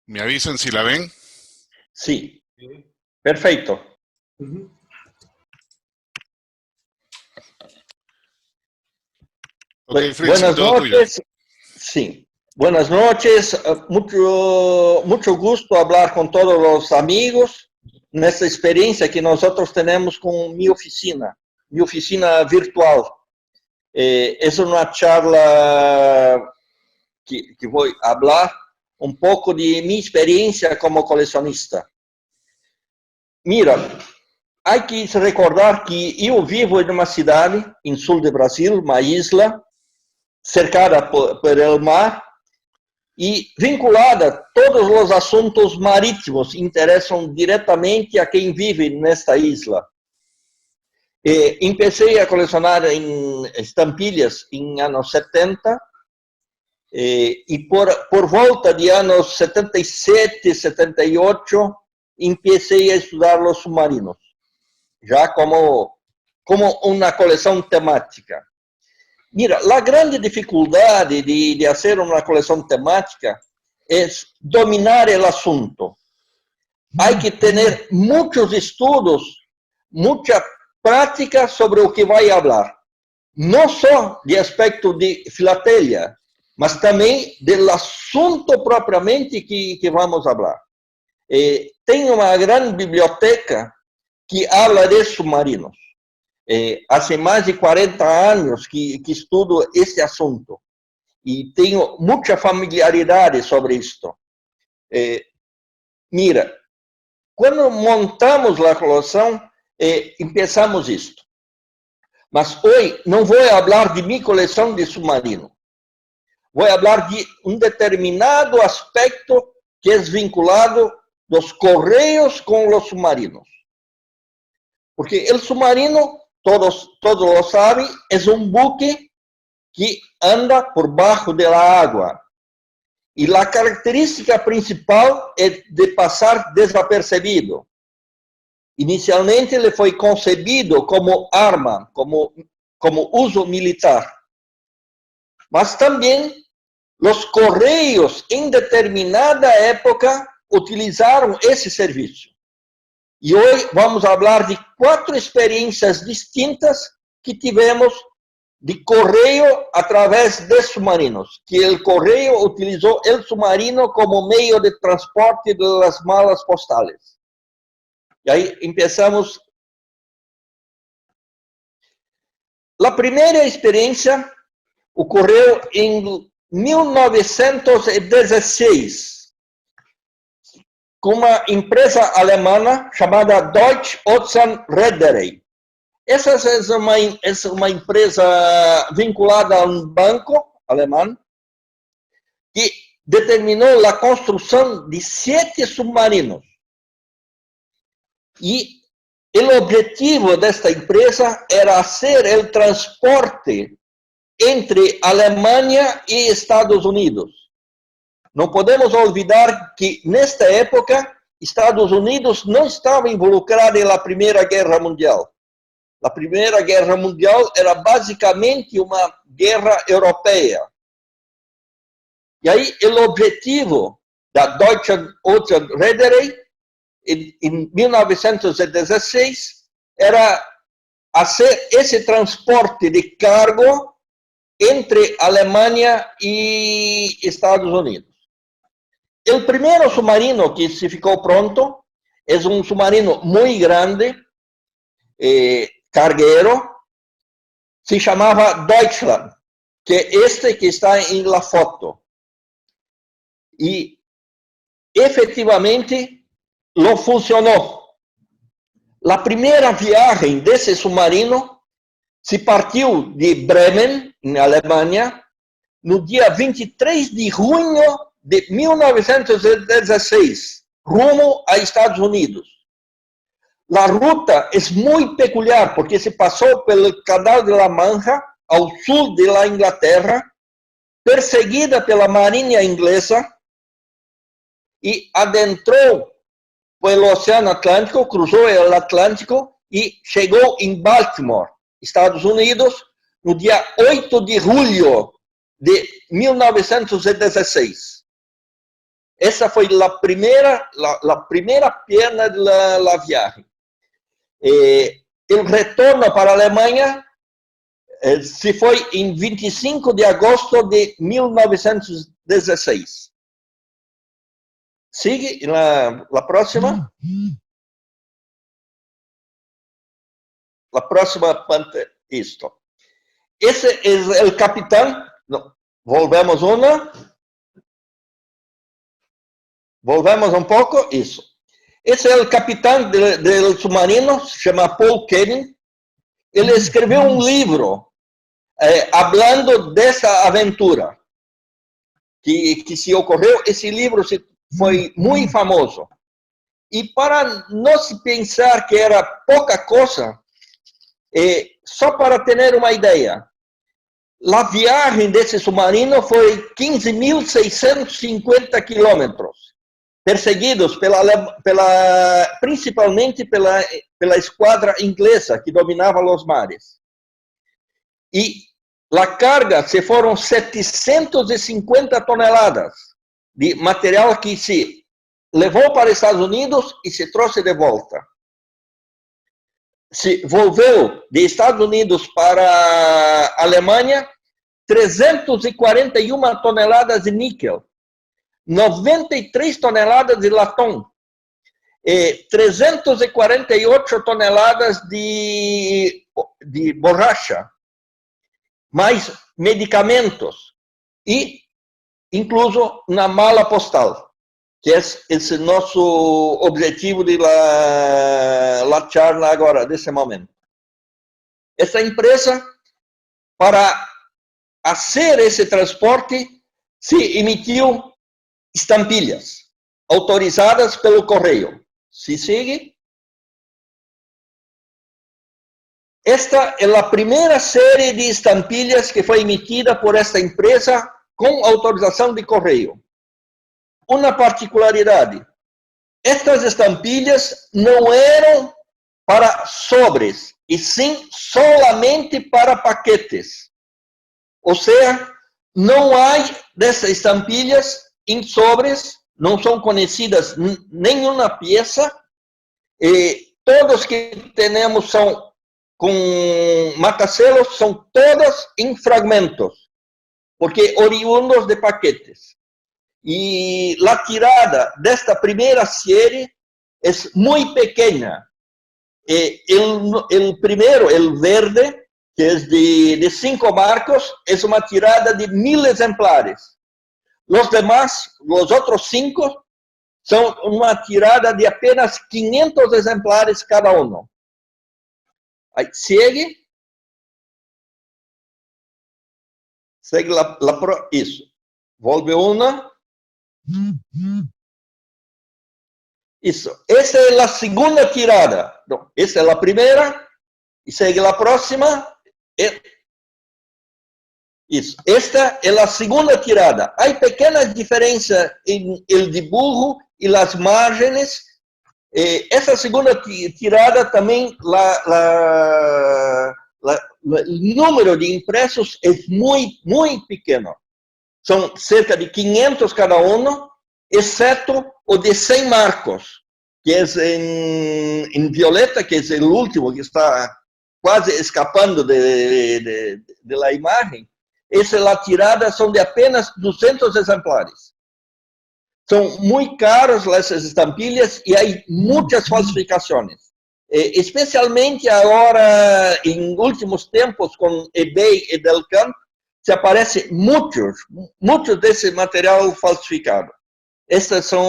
Me avisan si la ven. Sí, perfecto. Ok, Fritz, Buenas todo tuyo. noches. Sí, buenas noches. Mucho gusto hablar con todos los amigos en esta experiencia que nosotros tenemos con mi oficina virtual. Es una charla que voy a hablar un poco de mi experiencia como coleccionista. Mira, hay que recordar que yo vivo en una ciudad en sul de Brasil, una isla, cercada por el mar y vinculada a todos los asuntos marítimos interesan directamente a quien vive en esta isla. Empecé a coleccionar en estampillas en años 70 y por volta de años 77, 78, empecé a estudiar los submarinos, ya como una colección temática. Mira, la grande dificultad de hacer una colección temática es dominar el asunto. Hay que tener muchos estudios, mucha práctica sobre lo que va a hablar. No solo de aspecto de filatelia, mas también del asunto propiamente que vamos a hablar. Tengo una gran biblioteca que habla de submarinos. Hace más de 40 años que estudo este asunto y tengo mucha familiaridad sobre esto. Mira, cuando montamos la colección, empezamos esto. Mas hoy no voy a hablar de mi colección de submarinos. Voy a hablar de un determinado aspecto que es vinculado los correos con los submarinos. Porque el submarino, todos lo saben, es un buque que anda por bajo de la agua. Y la característica principal es de pasar desapercibido. Inicialmente le fue concebido como arma, como uso militar. Mas también los correos en determinada época utilizaron ese servicio. Y hoy vamos a hablar de 4 experiencias distintas que tivemos de correo a través de submarinos, que el correo utilizó el submarino como medio de transporte de las malas postales. Y ahí empezamos. La primera experiencia ocurrió en 1916 con una empresa alemana llamada Deutsche Ozean Reederei. Esa es una empresa vinculada a un banco alemán que determinó la construcción de 7 submarinos. Y el objetivo de esta empresa era hacer el transporte entre Alemania y Estados Unidos. No podemos olvidar que en esta época Estados Unidos no estaba involucrado en la Primera Guerra Mundial. La Primera Guerra Mundial era básicamente una guerra europea. Y ahí el objetivo de Deutsche Ozean Reederei en 1916 era hacer ese transporte de cargo entre Alemania y Estados Unidos. El primer submarino que se ficou pronto es un submarino muy grande, carguero, se llamaba Deutschland, que que está en la foto. Y efectivamente lo funcionó. La primera viaje de ese submarino se partió de Bremen, en Alemania, no día 23 de junio de 1916, rumo a Estados Unidos. La ruta es muy peculiar porque se pasó por el Canal de la Mancha, al sur de la Inglaterra, perseguida por la Marinha inglesa y adentró por el Océano Atlántico, cruzó el Atlántico y llegó en Baltimore, Estados Unidos, no día 8 de julio de 1916. Essa foi a primeira perna da viagem. O retorno para a Alemanha se foi em 25 de agosto de 1916. Sigue la próxima. La próxima parte, esto. Ese es el capitán. No, volvemos una. Volvemos un poco, eso. Ese es el capitán del submarino, se llama Paul Kenning. Él escribió un libro hablando de esa aventura que se ocurrió. Ese libro fue muy famoso. Y para no pensar que era poca cosa, só para ter uma ideia, a viagem desse submarino foi 15.650 quilômetros, perseguidos principalmente pela esquadra inglesa que dominava os mares. E a carga se foram 750 toneladas de material que se levou para os Estados Unidos e se trouxe de volta. Se volveu de Estados Unidos para a Alemanha 341 toneladas de níquel, 93 toneladas de latão, 348 toneladas de borracha, mais medicamentos e incluso na mala postal, que é esse nosso objetivo de la charla agora, desse momento. Essa empresa, para fazer esse transporte, se emitiu estampilhas, autorizadas pelo correio. Se sigue. Esta é a primeira série de estampilhas que foi emitida por esta empresa com autorização de correio. Uma particularidade: estas estampilhas não eram para sobres, e sim solamente para paquetes. Ou seja, não há dessas estampilhas em sobres, não são conhecidas nenhuma peça, e todos que temos são com matacelos, são todas em fragmentos, porque oriundos de paquetes. E a tirada desta primeira série é muito pequena. O primeiro, o verde, que é de 5 marcos, é uma tirada de 1000 exemplares. Os demais, os outros 5, são uma tirada de apenas 500 exemplares cada um. Aí, segue. Segue isso. Volve uma. Isso. Essa é a segunda tirada. Não, essa é a primeira. E segue a próxima. Isso. Esta é a segunda tirada. Há pequenas diferenças em el dibujo e as margens. Essa segunda tirada também, o número de impressos é muito, muito pequeno. São cerca de 500 cada um, exceto o de 100 marcos, que é em violeta, que é o último, que está quase escapando da imagem. Essa tirada são de apenas 200 exemplares. São muito caras essas estampilhas e há muitas falsificações. Especialmente agora, em últimos tempos, com eBay e Delcamp, se aparecem muitos desse material falsificado. Essas são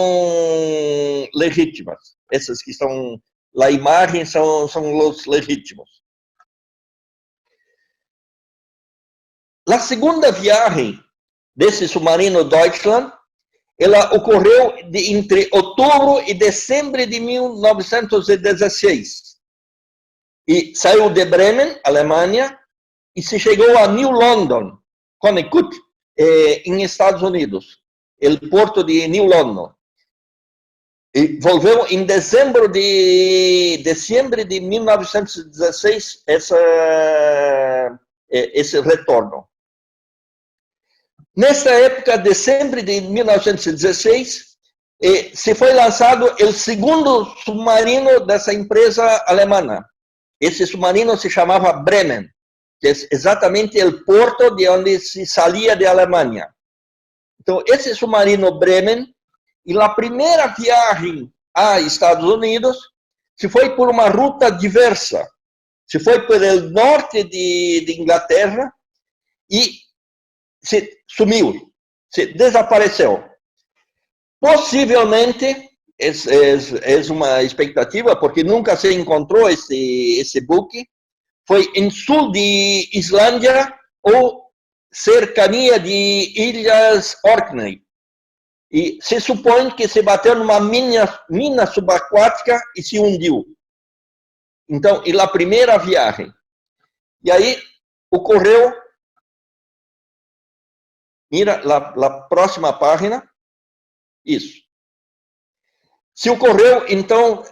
legítimas. Essas que estão na imagem são os legítimos. A segunda viagem desse submarino Deutschland, ela ocorreu entre outubro e dezembro de 1916. E saiu de Bremen, Alemanha, e se chegou a New London, Connecticut, em Estados Unidos, o porto de New London. E volveu em dezembro de 1916 esse retorno. Nesta época, dezembro de 1916, se foi lançado o segundo submarino dessa empresa alemã. Esse submarino se chamava Bremen, que é exatamente o porto de onde se saía da Alemanha. Então, esse submarino Bremen, e na primeira viagem a Estados Unidos, se foi por uma ruta diversa. Se foi pelo norte de Inglaterra e se sumiu, se desapareceu. Possivelmente, é uma expectativa, porque nunca se encontrou esse buque, foi em sul de Islândia ou cercania de Ilhas Orkney. E se supõe que se bateu numa mina subaquática e se hundiu. Então, e na primeira viagem. E aí ocorreu, mira na próxima página, isso. Se ocorreu, então,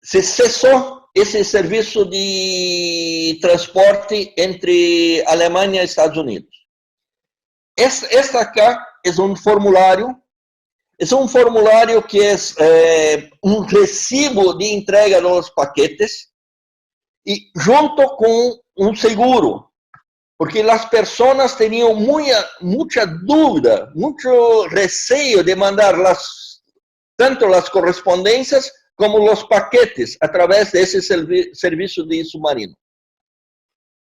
se cessou esse serviço de transporte entre Alemanha e Estados Unidos. Esta cá é um formulário que é um recibo de entrega dos paquetes e junto com um seguro, porque as pessoas tinham muita dúvida, muito receio de mandar tanto as correspondências como os paquetes através desse serviço de submarino.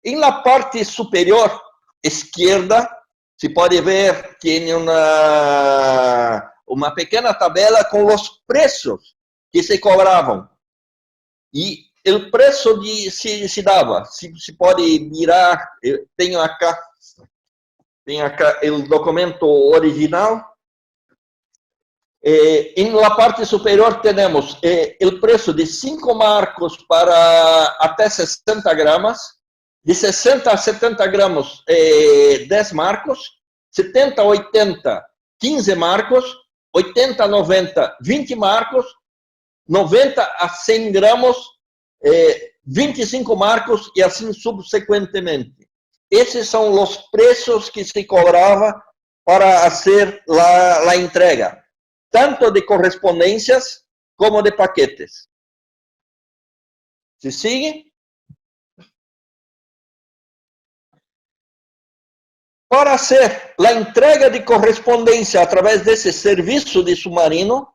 E na parte superior esquerda, se pode ver, tem uma pequena tabela com os preços que se cobravam. E o preço se dava, se pode virar, eu tenho acá o documento original. Na parte superior temos o preço de 5 marcos para até 60 gramas, de 60 a 70 gramas, 10 marcos, 70 a 80, 15 marcos, 80 a 90, 20 marcos, 90 a 100 gramas, 25 marcos e assim subsequentemente. Esses são os preços que se cobrava para fazer a entrega, tanto de correspondências como de paquetes. ¿Se sigue? Para hacer a entrega de correspondência através desse serviço de submarino,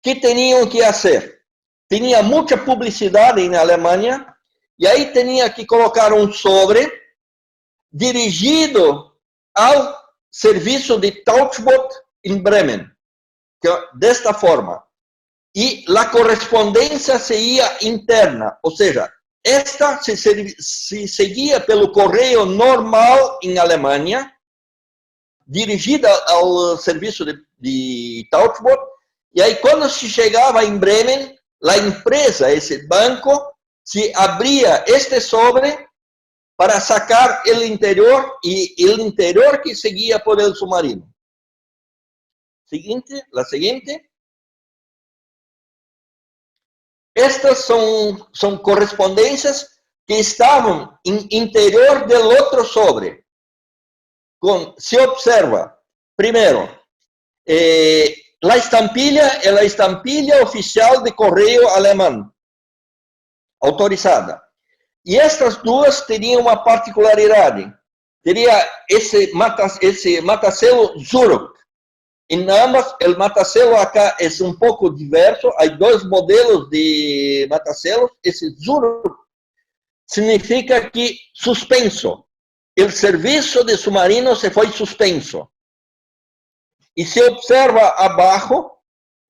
que tinham que fazer? Tinha muita publicidade na Alemanha, e aí tinha que colocar um sobre dirigido ao serviço de Tauchboot em Bremen, desta forma. E a correspondência se ia interna, ou seja, esta se seguia pelo correio normal em Alemanha, dirigida ao serviço de Tauchboot, e aí quando se chegava em Bremen, a empresa, esse banco, se abria este sobre para sacar o interior, e o interior que seguia por el submarino. La seguinte. Estas são correspondências que estavam em interior do outro sobre. Se observa, primeiro, a estampilha é a estampilha oficial de correio alemão, autorizada. E estas duas teriam uma particularidade. Teria esse matacelo Zurich. Em ambas, o matacelo acá é um pouco diverso. Há dois modelos de matacelos. Esse Zurich significa que suspenso. O serviço de submarino se foi suspenso. E se observa abaixo,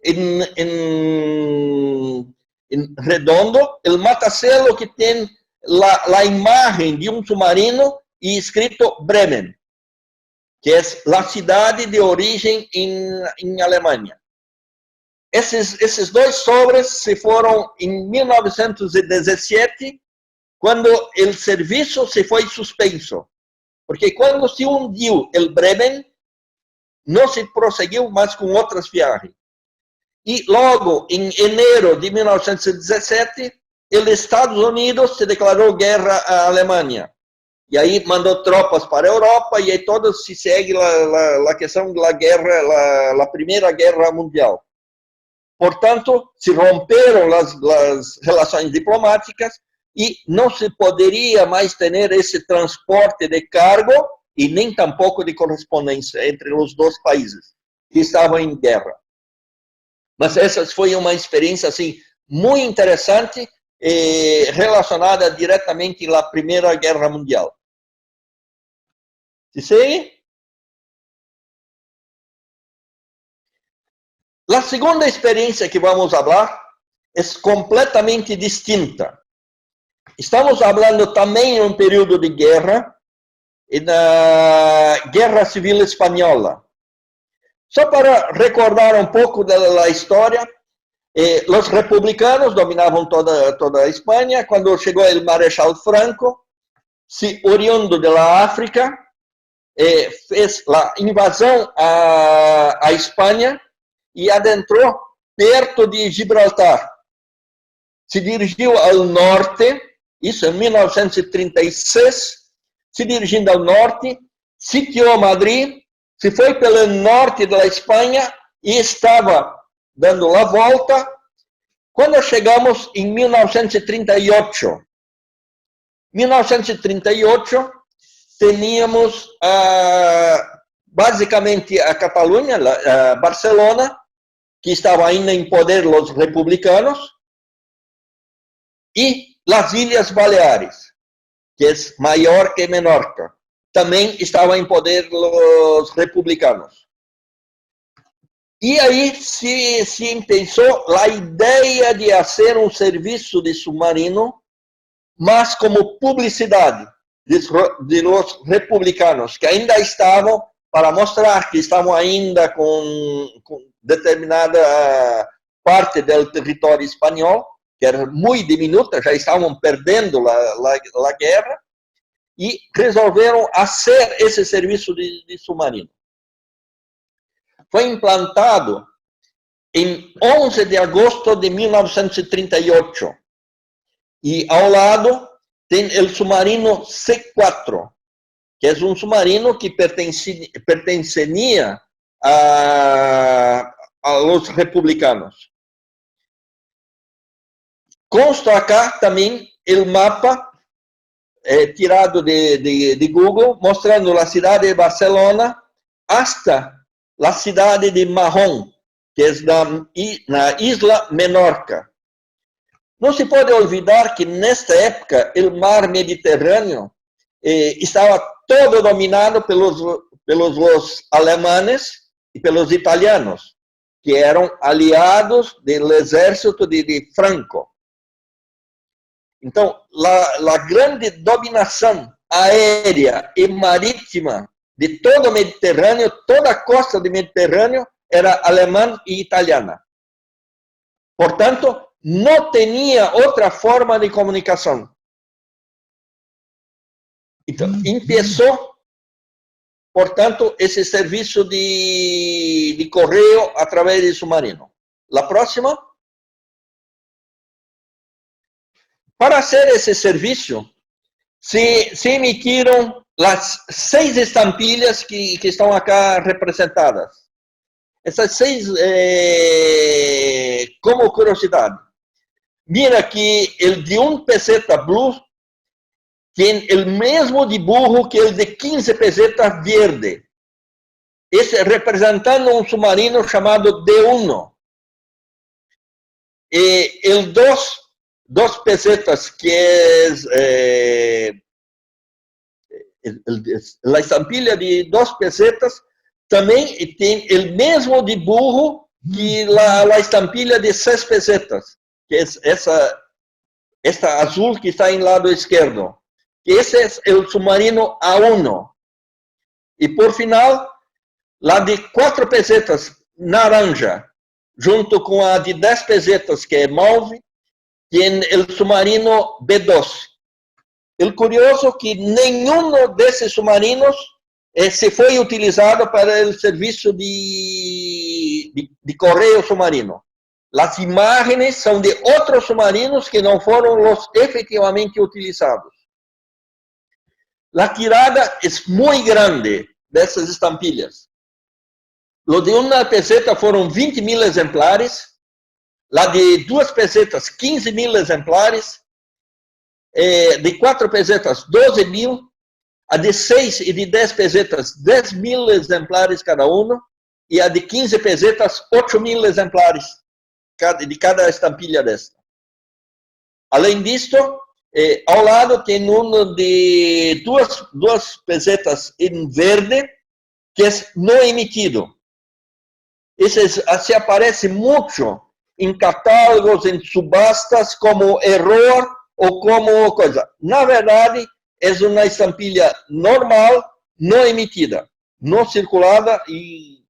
em redondo, o matacelo que tem a imagem de um submarino e escrito Bremen, que é a cidade de origem em Alemanha. Esses dois sobres se foram em 1917, quando o serviço se foi suspenso. Porque quando se hundiu o Bremen, não se prosseguiu mais com outras viagens. E logo, em janeiro de 1917, os Estados Unidos se declarou guerra à Alemanha. E aí mandou tropas para a Europa e aí todo se segue a questão da guerra, a Primeira Guerra Mundial. Portanto, se romperam as relações diplomáticas e não se poderia mais ter esse transporte de cargo e nem tampouco de correspondência entre os dois países que estavam em guerra. Mas essa foi uma experiência assim muito interessante relacionada diretamente à Primeira Guerra Mundial. ¿Se sigue? A segunda experiência que vamos falar é completamente distinta. Estamos falando também de um período de guerra, na Guerra Civil Espanhola. Só para recordar um pouco da história, os republicanos dominavam toda a Espanha. Quando chegou o Marechal Franco, se oriundo da África, fez a invasão à Espanha e adentrou perto de Gibraltar. Se dirigiu ao norte, isso em 1936, se dirigindo ao norte, sitiou Madrid, se foi pelo norte da Espanha e estava dando a volta. Quando chegamos em 1938, teníamos basicamente a Catalunha, Barcelona, que estava ainda em poder dos republicanos, e as Ilhas Baleares, que é maior que Menorca, também estava em poder dos republicanos. E aí se pensou a ideia de fazer um serviço de submarino, mas como publicidade de los republicanos, que ainda estavam, para mostrar que estavam ainda com determinada parte do território espanhol, que era muito diminuta, já estavam perdendo a guerra, e resolveram fazer esse serviço de submarino. Foi implantado em 11 de agosto de 1938, e ao lado tem o submarino C4, que é um submarino que pertencia aos republicanos. Consta acá também o mapa tirado de Google, mostrando a cidade de Barcelona hasta a cidade de Mahón, que é na Isla Menorca. Não se pode olvidar que, nesta época, o mar Mediterrâneo estava todo dominado pelos alemães e pelos italianos, que eram aliados do exército de Franco. Então, a grande dominação aérea e marítima de todo o Mediterrâneo, toda a costa do Mediterrâneo, era alemã e italiana. Portanto, não tinha outra forma de comunicação. Então, começou, portanto, esse serviço de correio através de submarino. A próxima. Para fazer esse serviço, se emitiram as 6 estampilhas que estão acá representadas. Essas 6, como curiosidade, mira que o de 1 peseta blue tem o mesmo dibujo que o de 15 pesetas verde. Esse representando um submarino chamado D1. E o 2 pesetas, que é a estampilha de 2 pesetas, também tem o mesmo dibujo que a estampilha de 6 pesetas, que é esta azul que está em lado esquerdo. Esse é o submarino A1. E, por final, lá de 4 pesetas, naranja, junto com a de 10 pesetas, que é mauve, tem o submarino B2. O curioso é que nenhum desses submarinos se foi utilizado para o serviço de correio submarino. As imagens são de outros submarinos que não foram os efetivamente utilizados. la tirada es muy grande de esas estampillas. Lo de una peseta fueron 20.000 ejemplares, la de 2 pesetas 15.000 ejemplares, de 4 pesetas 12.000, a de 6 y de 10 pesetas 10.000 ejemplares cada uno, y a de 15 pesetas 8.000 ejemplares de cada estampilha desta. Além disto, ao lado tem um de duas pesetas em verde, que é não emitido. Esse se aparece muito em catálogos, em subastas, como erro ou como coisa. Na verdade, é uma estampilha normal, não emitida, não circulada e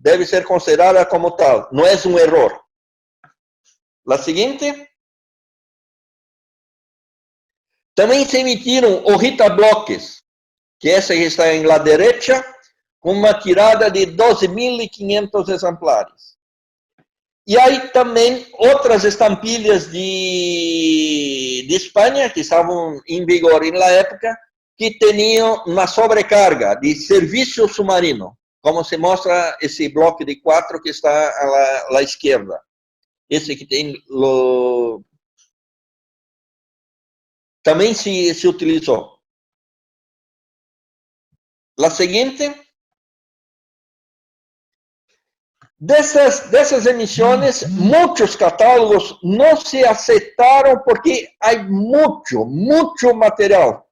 deve ser considerada como tal. Não é um erro. A seguinte. Também se emitiram hojita-bloques, que essa está em la derecha, com uma tirada de 12.500 exemplares. E aí também outras estampilhas de Espanha, que estavam em vigor na época, que tinham uma sobrecarga de serviço submarino, como se mostra esse bloco de 4 que está à esquerda. Esse que tem também se utilizou. A seguinte. Dessas emissões, muitos catálogos não se aceitaram porque há muito material.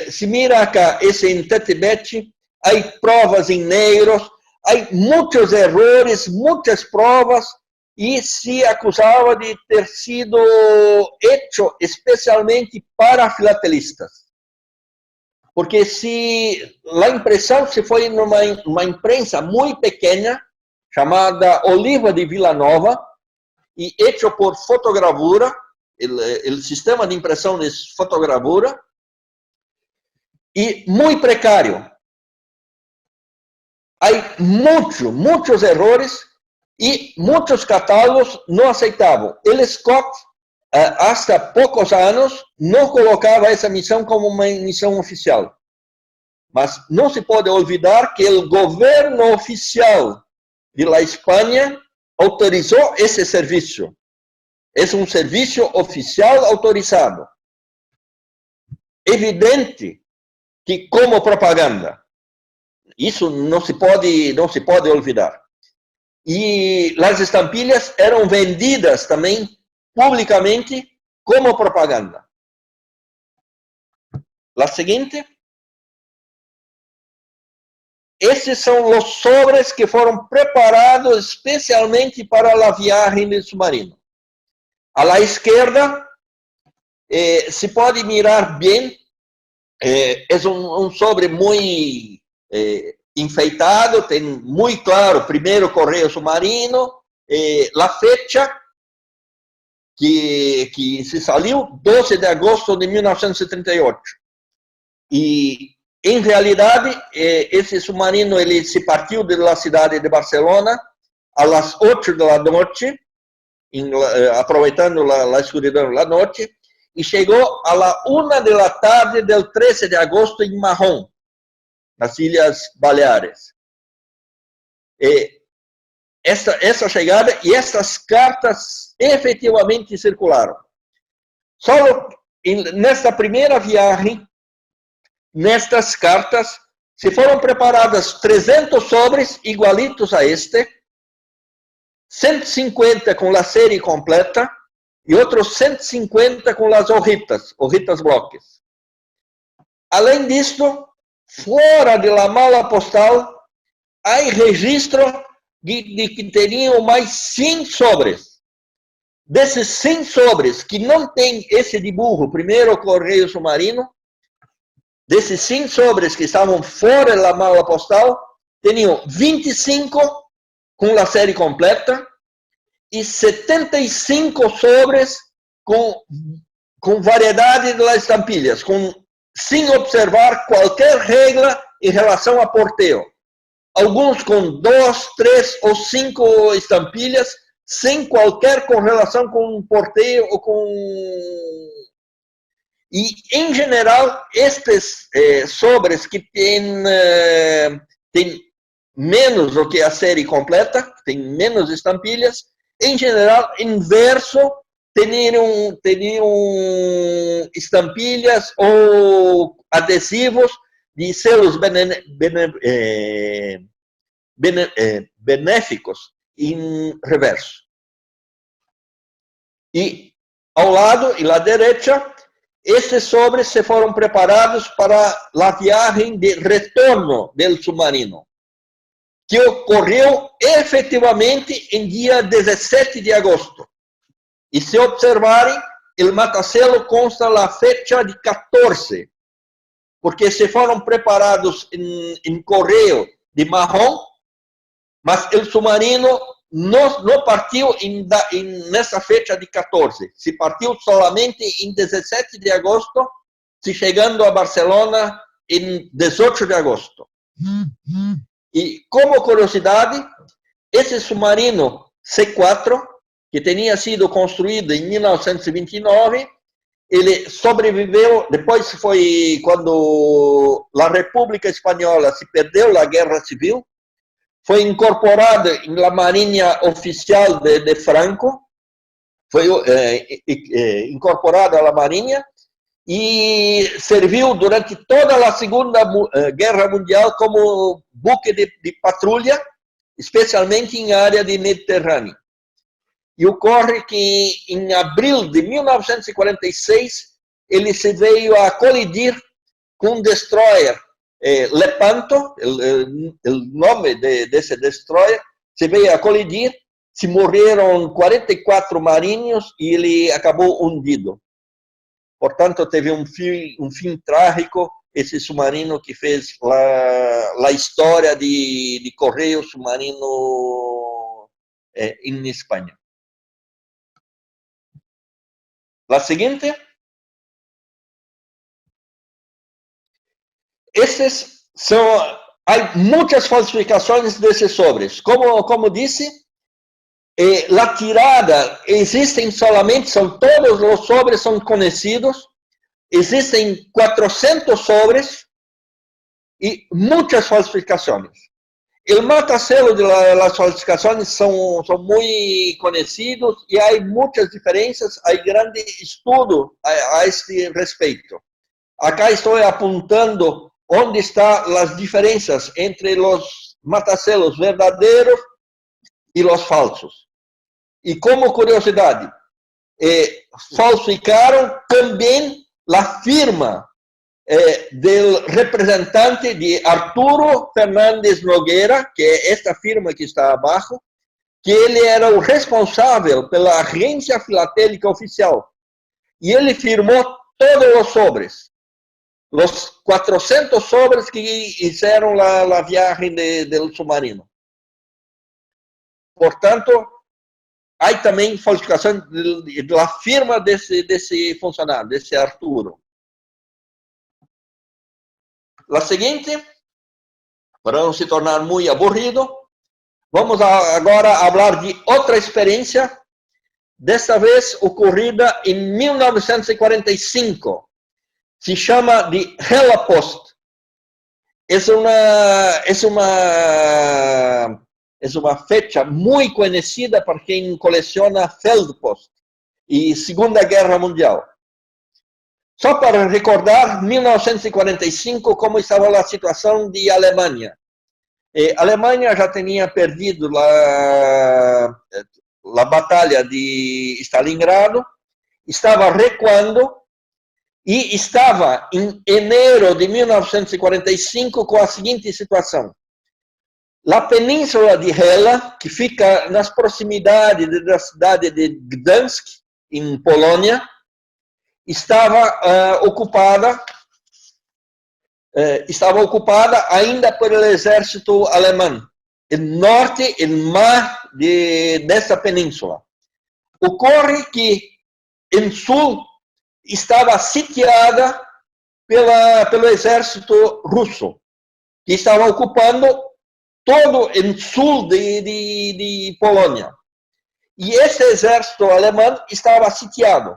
Se mira acá, esse em Tetibete, há provas em negros, há muitos erros, muitas provas, e se acusava de ter sido hecho especialmente para filatelistas. Porque se a impressão se foi numa imprensa muito pequena, chamada Oliva de Vila Nova, e hecho por fotogravura, o sistema de impressão de fotogravura, e muito precário. Há muitos erros, e muitos catálogos não aceitavam. El Scott, hasta poucos anos, não colocava essa missão como uma missão oficial. Mas não se pode olvidar que o governo oficial de la Espanha autorizou esse serviço. É um serviço oficial autorizado. Evidente que como propaganda. Isso não se pode olvidar. E as estampilhas eram vendidas também publicamente como propaganda. La seguinte. Esses são os sobres que foram preparados especialmente para a viagem de submarino. À la esquerda, se pode mirar bem, é um sobre muito enfeitado, tem muito claro, primeiro correio submarino, a fecha que se saiu, 12 de agosto de 1938. E, em realidade, esse submarino ele se partiu da cidade de Barcelona às 8 da noite, aproveitando a escuridão da noite, e chegou à 1 da tarde do 13 de agosto em Mahón, nas Ilhas Baleares. Essa chegada e essas cartas efetivamente circularam. Só nesta primeira viagem, nestas cartas, se foram preparadas 300 sobres igualitos a este, 150 com a série completa e outros 150 com as hojitas bloques. Além disto, fora da mala postal, há registro de que teriam mais 100 sobres. Desses 100 sobres que não tem esse dibujo, primeiro correio submarino, desses 100 sobres que estavam fora da mala postal, tinham 25 com a série completa e 75 sobres com variedade de estampilhas, sem observar qualquer regra em relação a porteio. Alguns com 2, 3 ou 5 estampilhas, sem qualquer correlação com porteio ou com... E, em geral, estes sobres que têm menos do que a série completa, tem menos estampilhas, em geral, inverso, teriam estampilhas ou adesivos de selos benéficos em reverso. E ao lado e à direita, esses sobres se foram preparados para a viagem de retorno do submarino, que ocorreu efetivamente em dia 17 de agosto. E se observarem, o matacelo consta a fecha de 14, porque se foram preparados em correio de marrom, mas o submarino não partiu nessa fecha de 14. Se partiu solamente em 17 de agosto, se chegando a Barcelona em 18 de agosto. E, como curiosidade, esse submarino C4, que tinha sido construído em 1929, ele sobreviveu, depois foi quando a República Espanhola se perdeu na Guerra Civil, foi incorporado na Marinha Oficial de Franco, foi incorporado à Marinha e serviu durante toda a Segunda Guerra Mundial como buque de patrulha, especialmente em área de Mediterrâneo. E ocorre que, em abril de 1946, ele se veio a colidir com um destroyer Lepanto, o nome desse destroyer, se veio a colidir, se morreram 44 marinhos e ele acabou hundido. Portanto, teve um fim trágico esse submarino que fez a história de correio submarino em Espanha. La siguiente. Há muitas falsificações desses sobres. Como disse, a tirada existem solamente, todos os sobres são conhecidos, existem 400 sobres e muitas falsificações. O matacelo de las falsificações são muito conhecidos e há muitas diferenças, há grande estudo a este respeito. Acá estou apontando onde estão as diferenças entre os matacelos verdadeiros e os falsos. E como curiosidade, falsificaram também a firma do representante de Arturo Fernández Nogueira, que é esta firma que está abaixo, que ele era o responsável pela agência filatélica oficial. E ele firmou todos os sobres. Os 400 sobres que fizeram a viagem do submarino. Portanto, há também falsificação da firma desse funcionário, desse Arturo. A seguinte, para não se tornar muito aburrido, vamos agora falar de outra experiência, desta vez ocorrida em 1945. Se chama de Helapost. É uma fecha muito conhecida para quem coleciona Feldpost e Segunda Guerra Mundial. Só para recordar, 1945, como estava a situação de Alemanha. A Alemanha já tinha perdido a batalha de Stalingrado, estava recuando e estava em janeiro de 1945 com a seguinte situação. A península de Hela, que fica nas proximidades da cidade de Gdansk, em Polônia, estava ocupada ainda pelo exército alemão. O norte, o mar dessa península. Ocorre que em sul estava sitiada pelo exército russo, que estava ocupando todo o sul de Polônia. E esse exército alemão estava sitiado.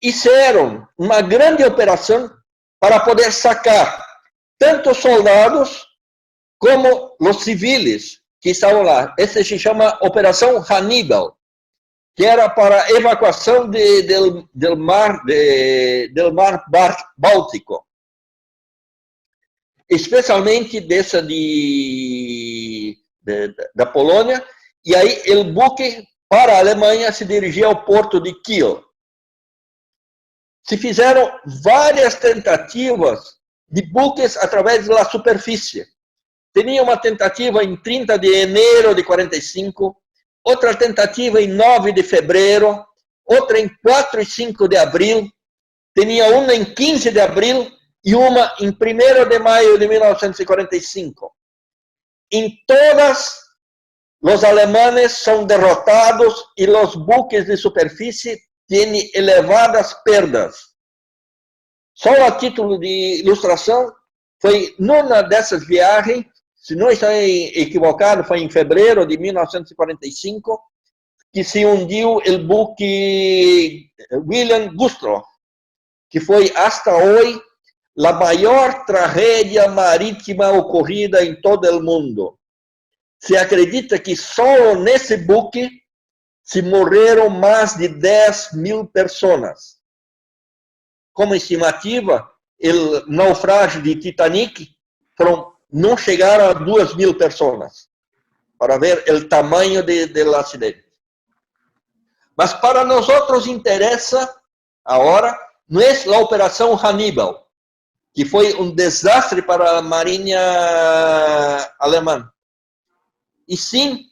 hicieron uma grande operação para poder sacar tanto os soldados como os civis que estavam lá. Essa se chama Operação Hannibal, que era para evacuação del mar Báltico, especialmente dessa da Polônia, e aí o buque para a Alemanha se dirigia ao porto de Kiel. Se fizeram várias tentativas de buques através da superfície. Tinha uma tentativa em 30 de janeiro de 45, outra tentativa em 9 de fevereiro, outra em 4 e 5 de abril, tinha uma em 15 de abril e uma em 1º de maio de 1945. Em todas, os alemães são derrotados e os buques de superfície têm elevadas perdas. Só a título de ilustração, foi numa dessas viagens, se não estou equivocado, foi em fevereiro de 1945, que se hundiu o buque Wilhelm Gustloff, que foi, hasta hoje, a maior tragédia marítima ocorrida em todo o mundo. Se acredita que só nesse buque se morreram mais de 10.000 pessoas. Como estimativa, o naufrágio de Titanic não chegaram a 2.000 pessoas, para ver o tamanho do acidente. Mas para nós outros interessa, agora, não é a Operação Hannibal, que foi um desastre para a marinha alemã, e sim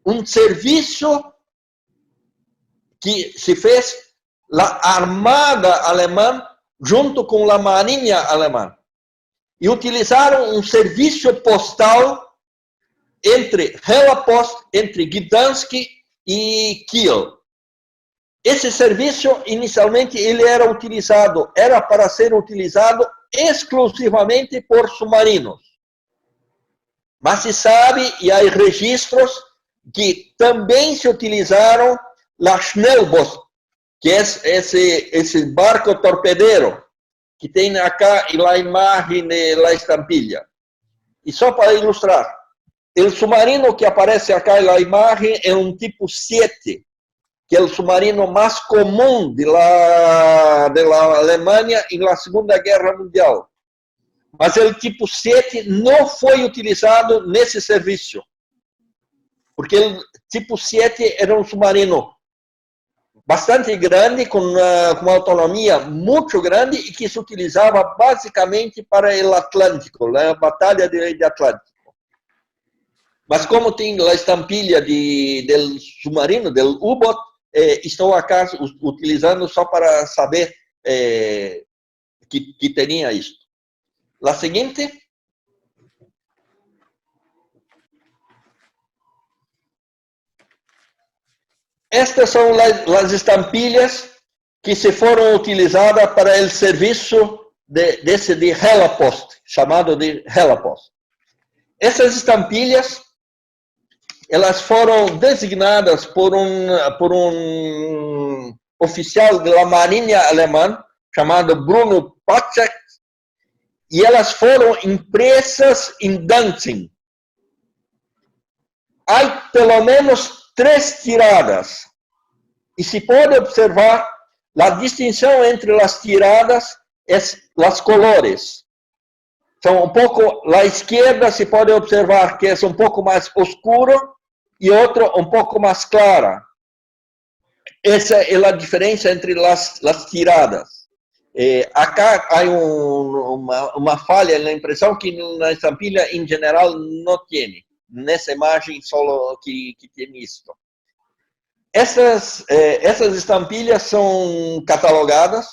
um serviço que se fez a armada alemã junto com a marinha alemã. E utilizaram um serviço postal entre Hella-Post, entre Gdansk e Kiel. Esse serviço, inicialmente, ele era para ser utilizado exclusivamente por submarinos. Mas se sabe, e há registros, que também se utilizaram a Schnellboot, que é esse barco torpedeiro, que tem acá a imagem da estampilha. E só para ilustrar, o submarino que aparece acá na imagem é um tipo 7, que é o submarino mais comum da Alemanha na Segunda Guerra Mundial. Mas o tipo 7 não foi utilizado nesse serviço, porque o tipo 7 era um submarino bastante grande, com uma autonomia muito grande e que se utilizava basicamente para o Atlântico, a Batalha de Atlântico. Mas como tem a estampilha do submarino, do U-Boot, estou acá utilizando só para saber que tinha isso. A seguinte. Estas são as estampilhas que se foram utilizadas para o serviço de Hella-Post, chamado de Hella-Post. Essas estampilhas, elas foram designadas por um oficial da marinha alemã, chamado Bruno Patzek, e elas foram impressas em Danzig. Há pelo menos 3 tiradas. E se pode observar a distinção entre as tiradas e as colores. São um pouco, à esquerda se pode observar que é um pouco mais escuro e outro um pouco mais clara. Essa é a diferença entre as tiradas. Acá há uma falha na impressão que na estampilha, em geral, não tem. Nessa imagem só que tem isto. Essas estampilhas são catalogadas.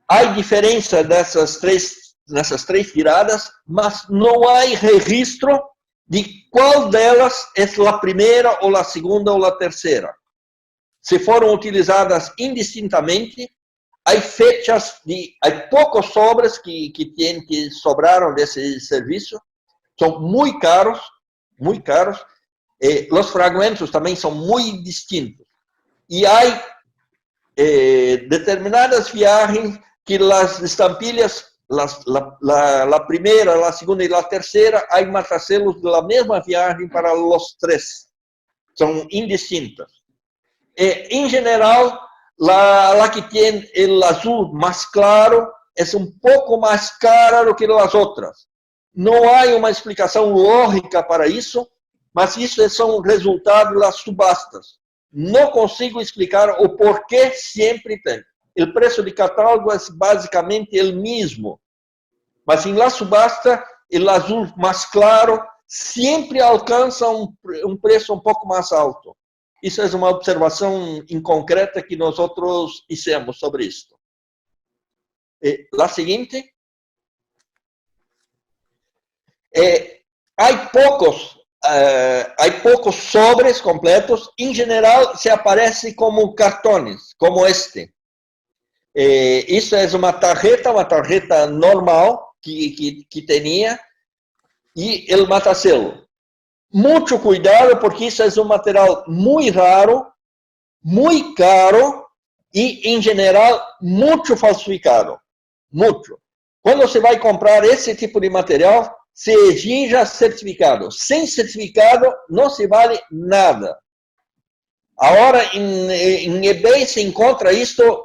Há diferença nessas três tiradas, mas não há registro de qual delas é a primeira, ou a segunda, ou a terceira. Se foram utilizadas indistintamente, há fechas há poucos sobres que sobraram desse serviço, são muito caros, muito caros. Os fragmentos também são muito distintos. E há determinadas viagens que las estampillas, la primera, la segunda y la tercera, hay matacelos de la misma viaje para los tres. Son indistintas. En general, la que tiene el azul más claro es un poco más cara que las otras. No hay una explicación lógica para eso, mas isso são resultados das subastas. Não consigo explicar o porquê sempre tem. O preço de catálogo é basicamente o mesmo, mas em la subasta, o azul mais claro sempre alcança um preço um pouco mais alto. Isso é uma observação inconcreta que nós fizemos sobre isso. A seguinte. Há poucos sobres completos. Em geral, se aparece como cartões, como este. Isso é uma tarjeta normal que tinha, e o matacelo. Muito cuidado, porque isso é um material muito raro, muito caro e, em geral, muito falsificado. Muito. Quando você vai comprar esse tipo de material, se exija certificado. Sem certificado, não se vale nada. Agora, em eBay se encontra isto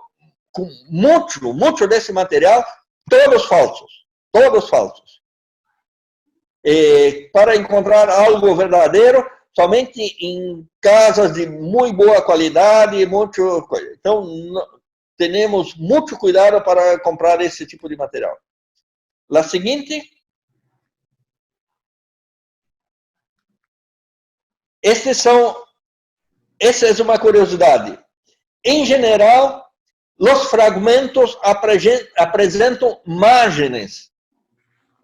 com muito desse material, todos falsos. Todos falsos. Para encontrar algo verdadeiro, somente em casas de muito boa qualidade, muito coisa. Então, temos muito cuidado para comprar esse tipo de material. A seguinte. Essa é uma curiosidade. Em geral, os fragmentos apresentam margens,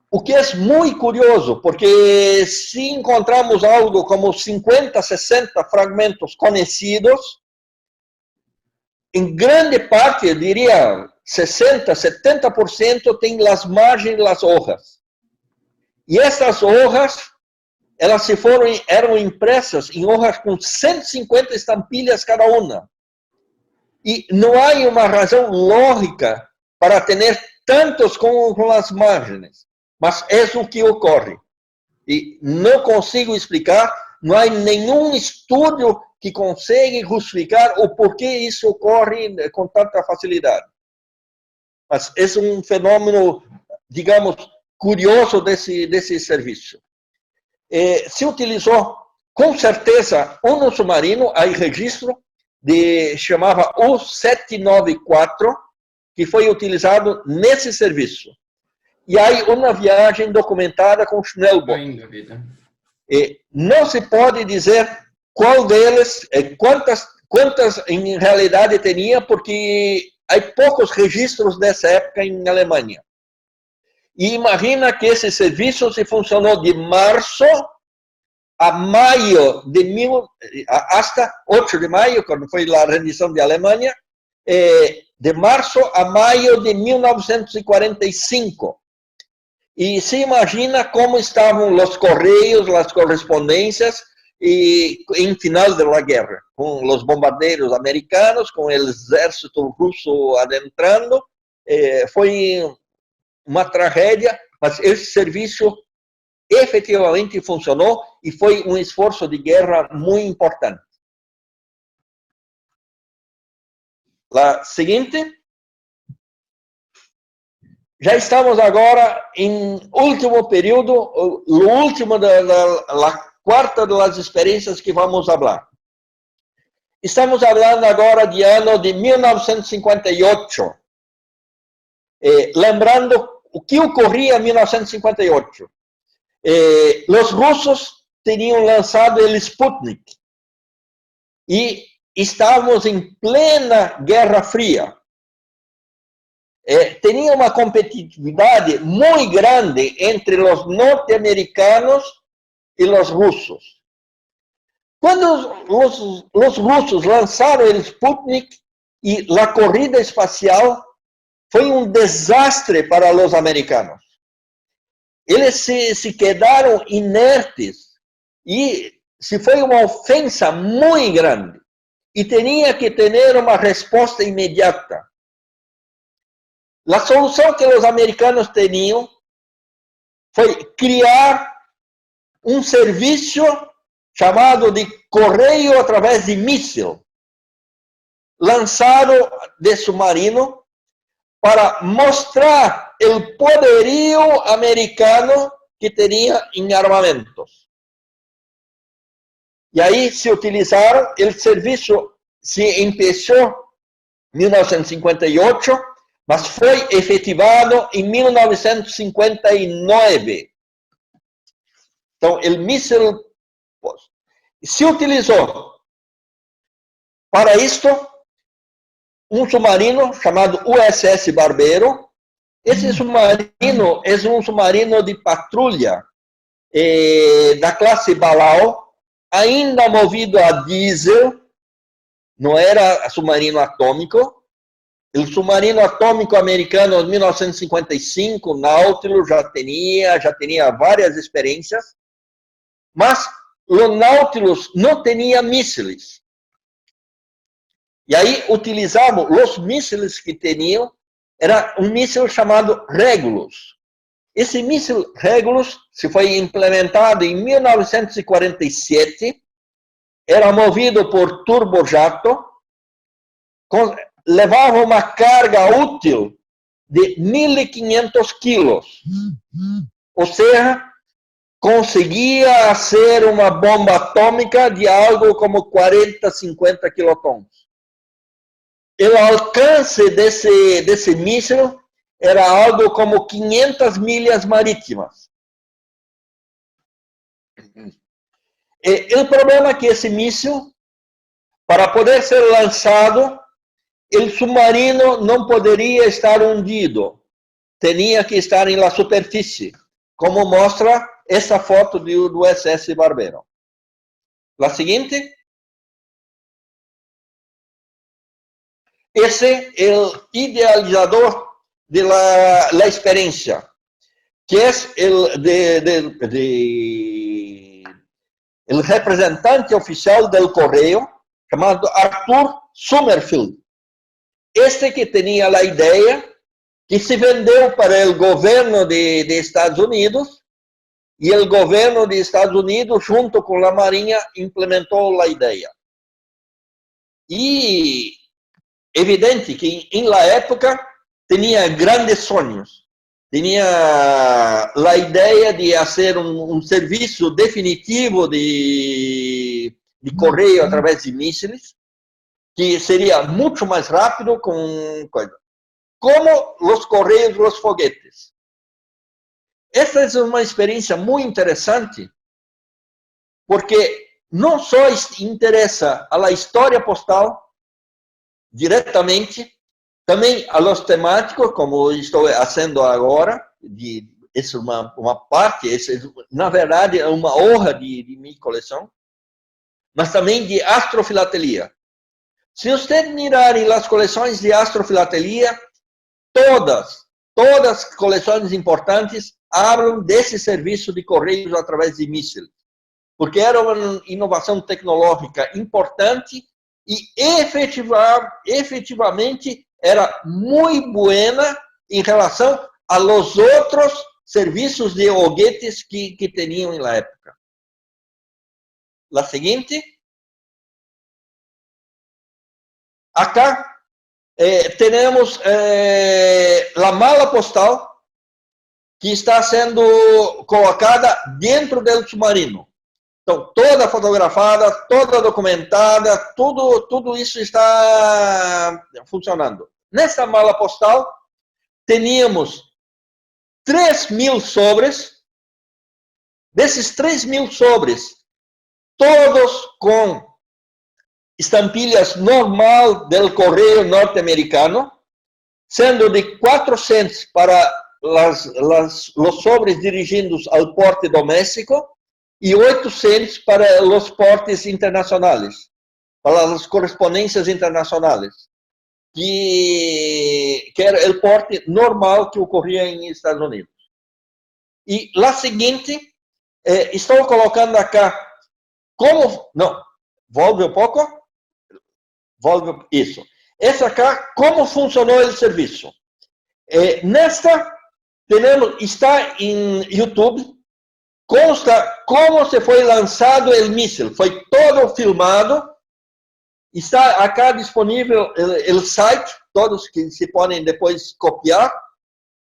o que é muito curioso, porque se encontramos algo como 50, 60 fragmentos conhecidos, em grande parte, eu diria 60, 70% tem as margens das hojas. E essas hojas, elas eram impressas em hojas com 150 estampilhas cada uma. E não há uma razão lógica para ter tantos com as margens. Mas é o que ocorre. E não consigo explicar, não há nenhum estudo que consiga justificar o porquê isso ocorre com tanta facilidade. Mas é um fenômeno, digamos, curioso desse serviço. Se utilizou, com certeza, um submarino, aí registro, chamava U-794, que foi utilizado nesse serviço. E aí uma viagem documentada com Schnellboot. Não se pode dizer qual deles, quantas em realidade tinha, porque há poucos registros dessa época em Alemanha. E imagina que esse serviço se funcionou de março a maio hasta 8 de maio, quando foi a rendição de Alemanha, de março a maio de 1945. E se imagina como estavam os correios, as correspondências, em final da guerra, com os bombardeiros americanos, com o exército russo adentrando. Foi uma tragédia, mas esse serviço efetivamente funcionou e foi um esforço de guerra muito importante. A seguinte. Já estamos agora em último período, o último da quarta das experiências que vamos falar. Estamos falando agora de ano de 1958. Lembrando o que ocorria em 1958. Os russos tinham lançado o Sputnik e estávamos em plena Guerra Fria. Tinha uma competitividade muito grande entre os norte-americanos e os russos. Quando os russos lançaram o Sputnik e a corrida espacial, foi um desastre para os americanos. Eles se quedaram inertes e se foi uma ofensa muito grande. y tenía que tener una respuesta inmediata. La solución que los americanos tenían fue crear un servicio llamado de correo a través de míssil, lanzado de submarino para mostrar el poderío americano que tenía en armamentos. Y ahí se utilizaron, el servicio se empezó en 1958, mas fue efectivado en 1959. Entonces, el míssil se utilizó para esto un submarino llamado USS Barbero. Ese submarino es un submarino de patrulla da clase Balao, ainda movido a diésel, no era submarino atômico. O submarino atômico americano em 1955, Nautilus, já tinha várias experiências, mas o Nautilus não tinha mísseis. E aí utilizamos os mísseis que tinham, era um míssil chamado Regulus. Esse míssil Regulus se foi implementado em 1947, era movido por turbojato, levava uma carga útil de 1.500 quilos. Ou seja, conseguia ser uma bomba atômica de algo como 40, 50 quilotons. O alcance desse míssil era algo como 500 milhas marítimas. O problema é que esse míssil, para poder ser lançado, o submarino não poderia estar hundido, tinha que estar em la superfície, como mostra essa foto do USS Barbero. La seguinte. Esse é o idealizador de la experiencia, que es el representante oficial del correo, llamado Arthur Summerfield. Este que tenía la idea, que se vendeu para el gobierno de Estados Unidos, y el gobierno de Estados Unidos, junto con la Marinha, implementó la idea. Y evidente que en la época tenía grandes sueños, tenía la idea de hacer un servicio definitivo de correo a través de mísseis, que sería mucho más rápido como los correos, los foguetes. Esta es una experiencia muy interesante, porque no só interesa a la historia postal diretamente, também a los temáticos, como estou fazendo agora, essa é uma parte, na verdade é uma honra de minha coleção, mas também de astrofilatelia. Se você mirar as coleções de astrofilatelia, todas as coleções importantes falam desse serviço de correios através de mísseis, porque era uma inovação tecnológica importante e efetivamente era muito buena em relação a los outros serviços de foguetes que tinham na época. La seguinte. Acá temos a mala postal que está sendo colocada dentro do submarino. Então, toda fotografada, toda documentada, tudo isso está funcionando. Nessa mala postal, teníamos 3.000 sobres. Desses 3.000 sobres, todos com estampilhas normal do correio norte-americano, sendo de 400 para os sobres dirigidos ao porte doméstico e 800 para os portes internacionais, para as correspondências internacionais, que era o porte normal que ocorria em Estados Unidos. E lá seguinte, estou colocando acá como... Não, volve um pouco. volvo isso. Essa cá, como funcionou o serviço? Nesta, está em YouTube, consta como se foi lançado o míssil. Foi todo filmado. Está acá disponível o site, todos que se podem depois copiar.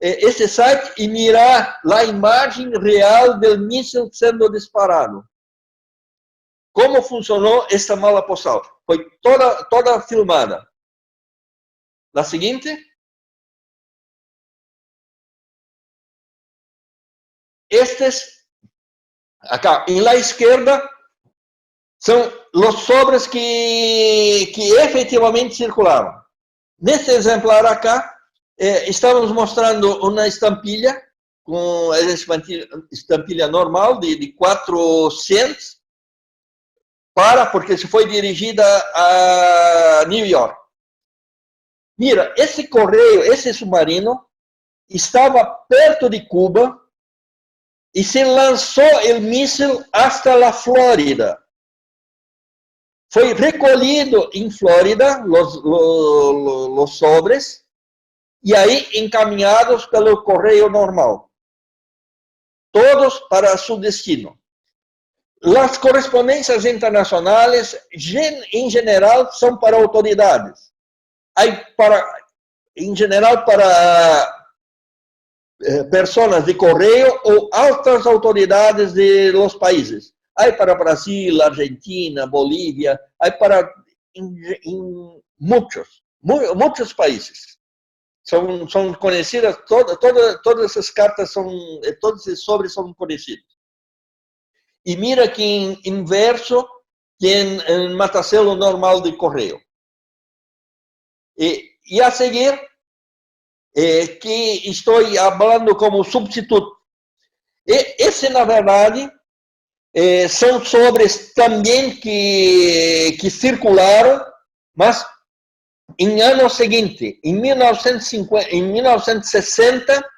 Esse site e mirar a imagem real do míssil sendo disparado. Como funcionou esta mala postal? Foi toda filmada. La seguinte. Estes, acá, em la esquerda, são os sobres que efetivamente circularam. Neste exemplar acá, estamos mostrando uma estampilha, com a estampilha normal de 400, porque se foi dirigida a New York. Mira, esse correio, esse submarino, estava perto de Cuba e se lançou o míssil hasta a Flórida. Foi recolhido em Flórida os sobres e aí encaminhados pelo correio normal. Todos para seu destino. As correspondências internacionais, em geral, são para autoridades. Em geral, para pessoas de correio ou altas autoridades de los países. Há para Brasil, Argentina, Bolívia, há para em muitos países. São conhecidas, todas essas cartas, todos esses sobres são conhecidos. E mira que em inverso tem um matacelo normal de correio. E a seguir, que estou falando como substituto. Esse, na verdade, são sobres também que circularam, mas em ano seguinte, em 1960,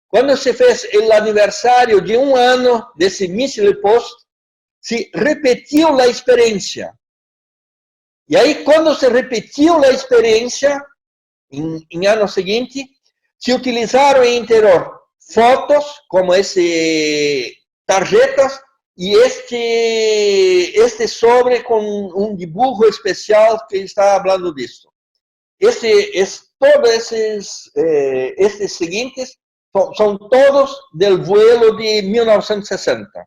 quando se fez o aniversário de um ano desse Missile Post, se repetiu a experiência. E aí, quando se repetiu a experiência, em ano seguinte, se utilizaram em interior fotos, como tarjetas, e este sobre com um dibujo especial que está falando disso. Todos estes seguintes são todos do vuelo de 1960.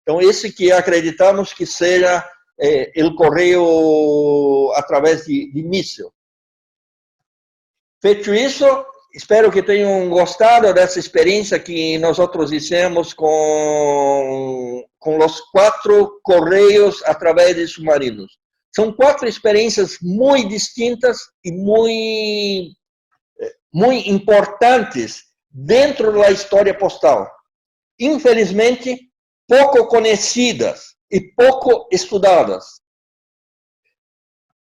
Então, esse que acreditamos que seja o correio através de míssil. Feito isso, espero que tenham gostado dessa experiência que nós fizemos com os 4 correios através de submarinos. São 4 experiências muito distintas e muito importantes dentro da história postal. Infelizmente, pouco conhecidas e pouco estudadas.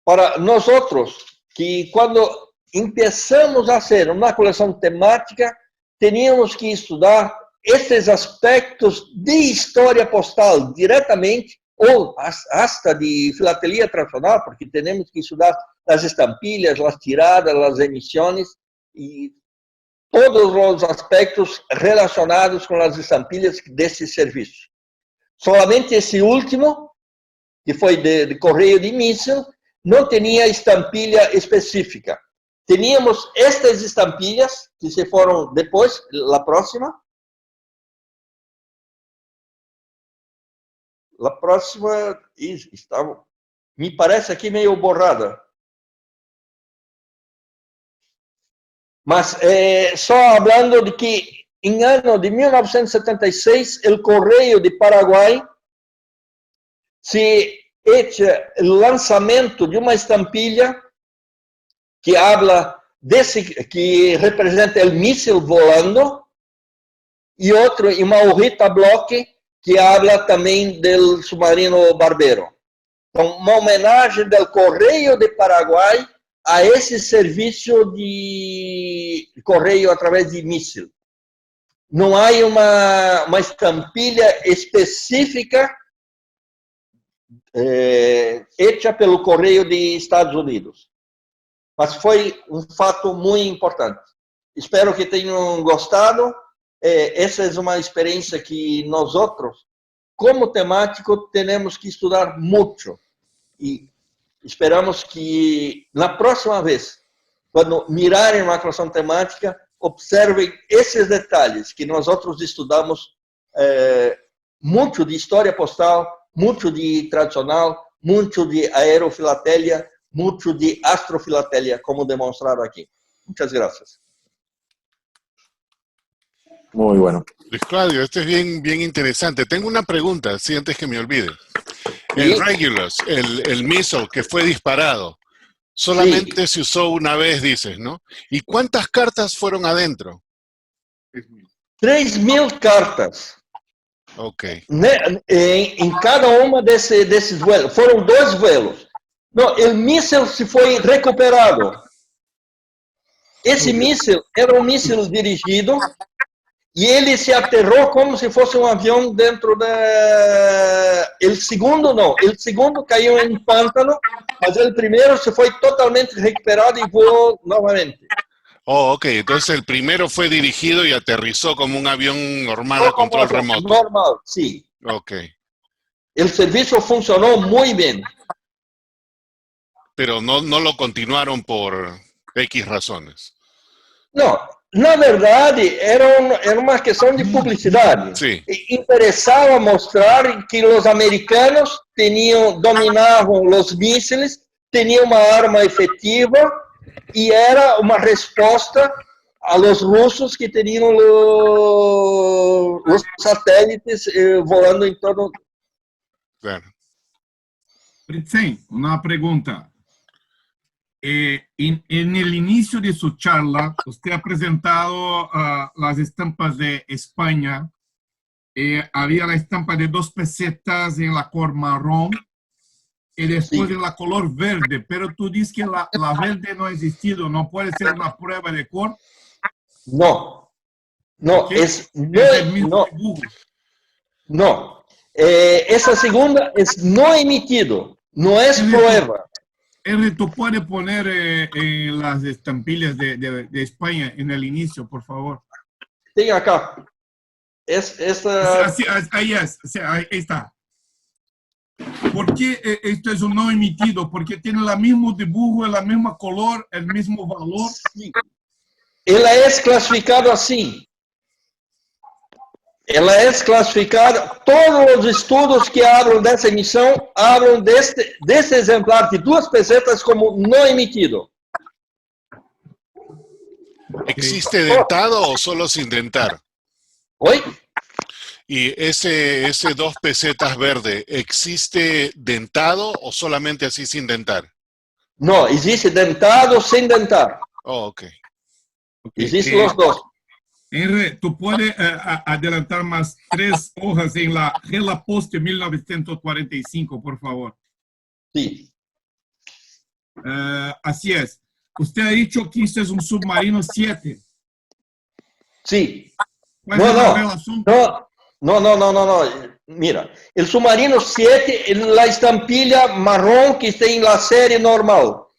Para nós outros, que quando começamos a fazer uma coleção temática, teníamos que estudar esses aspectos de história postal diretamente, ou hasta de filatelia tradicional, porque temos que estudar as estampilhas, as tiradas, as emissões, e todos os aspectos relacionados com as estampilhas desse serviço. Solamente esse último, que foi de correio de míssil, não tinha estampilha específica. Teníamos estas estampilhas, que se foram depois, a próxima. A próxima estava, me parece aqui meio borrada. Mas só falando de que em ano de 1976, o Correio de Paraguai se echa o lançamento de uma estampilha que habla que representa o míssil volando, e outro, uma hojita bloque, que habla também do submarino Barbero. Então, uma homenagem do Correio de Paraguai a esse serviço de correio através de míssil. Não há uma estampilha específica hecha pelo Correio de Estados Unidos. Mas foi um fato muito importante. Espero que tenham gostado. Essa é uma experiência que nós outros, como temático, temos que estudar muito. E esperamos que na próxima vez, quando mirarem uma questão temática, observem esses detalhes que nós outros estudamos muito de história postal, muito de tradicional, muito de aerofilatélia, muito de astrofilatélia, como demonstrado aqui. Muchas gracias. Muy bueno. Luis Claudio, esto es bien interesante. Tengo una pregunta, sí, antes que me olvide. El Sí. Regulus, el missile que fue disparado, solamente se usó una vez, dices, ¿no? ¿Y cuántas cartas fueron adentro? 3.000 cartas. Ok. Em cada uma desses vuelos. Foram 2 vuelos. Não, o míssil se foi recuperado. Esse míssil era um míssil dirigido e ele se aterrou como se fosse um avião dentro da... O segundo não. O segundo caiu em pântano, mas o primeiro se foi totalmente recuperado e voou novamente. Oh, ok. Entonces el primero fue dirigido y aterrizó como un avión normal a control remoto. Normal, sim. Ok. O serviço funcionou muito bem. Pero no lo continuaron por X razones. Não, na verdade, era uma questão de publicidade. Sim. Interessava mostrar que os americanos dominavam os mísseis, tinham uma arma efetiva e era uma resposta a los russos que tinham os satélites voando em torno. Claro. Fritzen, una pregunta. En el inicio de su charla, usted ha presentado las estampas de España. Había la estampa de 2 pesetas en la color marrón y después Sí. en la color verde, pero tú dices que la verde no ha existido, ¿no puede ser una prueba de color? Não, não, ¿Qué? es el mismo não, dibujo. não. Essa segunda é não emitido, não é prueba. Henry, ¿tú puedes poner las estampillas de España en el inicio, por favor? Tem acá. Essa... Ahí es, o sea, ahí está. ¿Por qué esto es un no emitido? Porque tiene el mismo dibujo, el mismo color, el mismo valor. Sim. Ela é classificada assim. Ela é classificada, todos os estudos que hablam dessa emissão hablam desse exemplar de 2 pesetas como não emitido. ¿Existe dentado o solo sin dentar? Oi? ¿Y ese 2 pesetas verde, existe dentado o solamente así sin dentar? Não, existe dentado sem dentar. Oh, ok. Existem os dois. Henry, ¿tú puedes adelantar más 3 hojas en la Gela Post 1945, por favor? Sim. Así es. Usted ha dicho que este es un submarino 7. Sim. ¿Cuál es la relación? Não. Mira, o submarino 7 é a estampilha marrom que tem na série normal.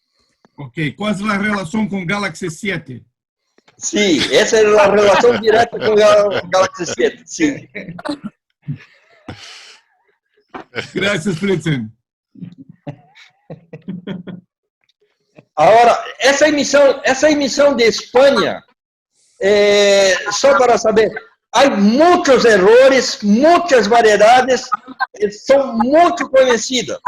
Ok, ¿cuál es la relación con Galaxy 7? Sim, essa é a relação direta com o Galaxy 7. Sim. Gracias, Fritzen. Agora, essa emissão de Espanha, só para saber, há muitos erros, muitas variedades, são muito conhecidas.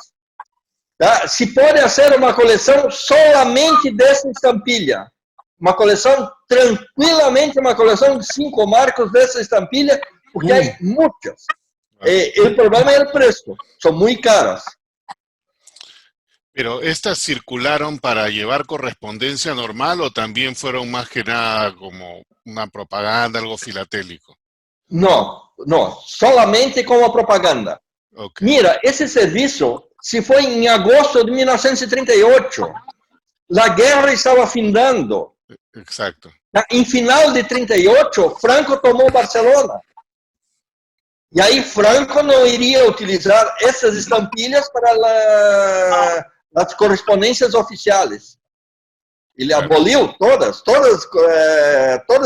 Tá? Se pode fazer uma coleção solamente dessa estampilha. Uma coleção, tranquilamente, uma coleção de 5 marcos dessa estampilha, porque há muitas. O problema é o preço, são muito caras. ¿Pero estas circularon para llevar correspondencia normal o también fueron más que nada como una propaganda, algo filatélico? Não, solamente como propaganda. Okay. Mira, esse serviço se foi em agosto de 1938. A guerra estava findando. Exacto. Em final de 38, Franco tomou Barcelona. Y ahí Franco no iría a utilizar esas estampillas para las correspondencias oficiales. Y le abolió todas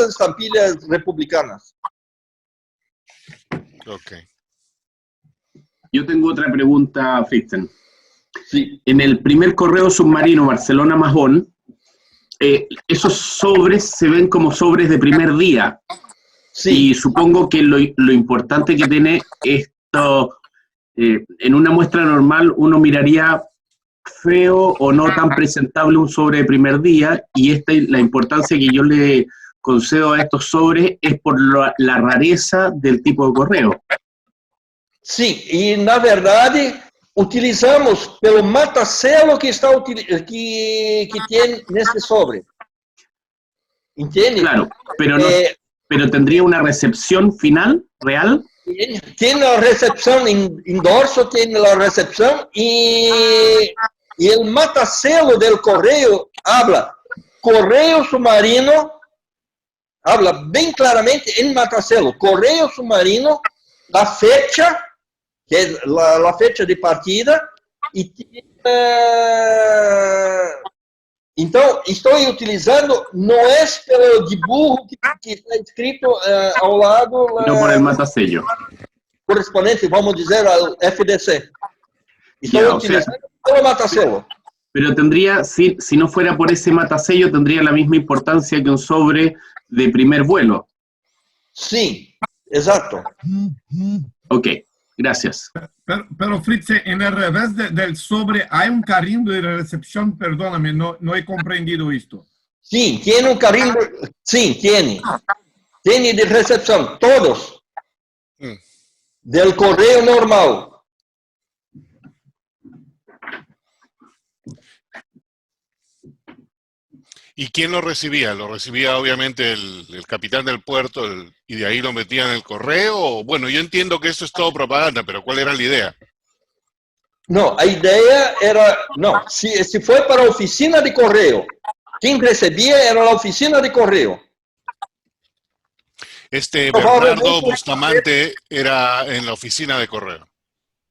estampillas republicanas. Ok. Yo tengo otra pregunta, Fritzen. Sí. En el primer correo submarino Barcelona-Mahón, esos sobres se ven como sobres de primer día. Sí. Y supongo que lo importante que tiene esto, en una muestra normal uno miraría feo o no tan presentable un sobre de primer día, y la importancia que yo le concedo a estos sobres es por la rareza del tipo de correo. Sí, y na verdade utilizamos pelo matacelo que está que tiene nesse sobre. Entende? Claro, pero pero tendría una recepción final real. Tiene la recepción en dorso, tiene la recepción y el matacelo del correo habla correo submarino, habla bien claramente en matacelo, correo submarino, la fecha, que es la fecha de partida, y então estou utilizando, não é pelo dibujo que está escrito ao lado, No por el matasello. correspondente, vamos dizer, al FDC. Estou utilizando pelo matacelo. Pero tendría, si no fuera por ese matasello, tendría la misma importancia que un sobre de primer vuelo. Sí, exacto. Ok, gracias. Pero Fritz, en el revés del sobre hay un carimbo de recepción, perdóname, no he comprendido esto. Sí, tiene un carimbo, sí, tiene. Tiene de recepción, todos. Del correo normal. ¿Y quién lo recibía? ¿Lo recibía obviamente el capitán del puerto y de ahí lo metían en el correo? Bueno, yo entiendo que eso es todo propaganda, pero ¿cuál era la idea? No, la idea era, no, si fue para oficina de correo, quien recibía era la oficina de correo. Bernardo Bustamante era en la oficina de correo.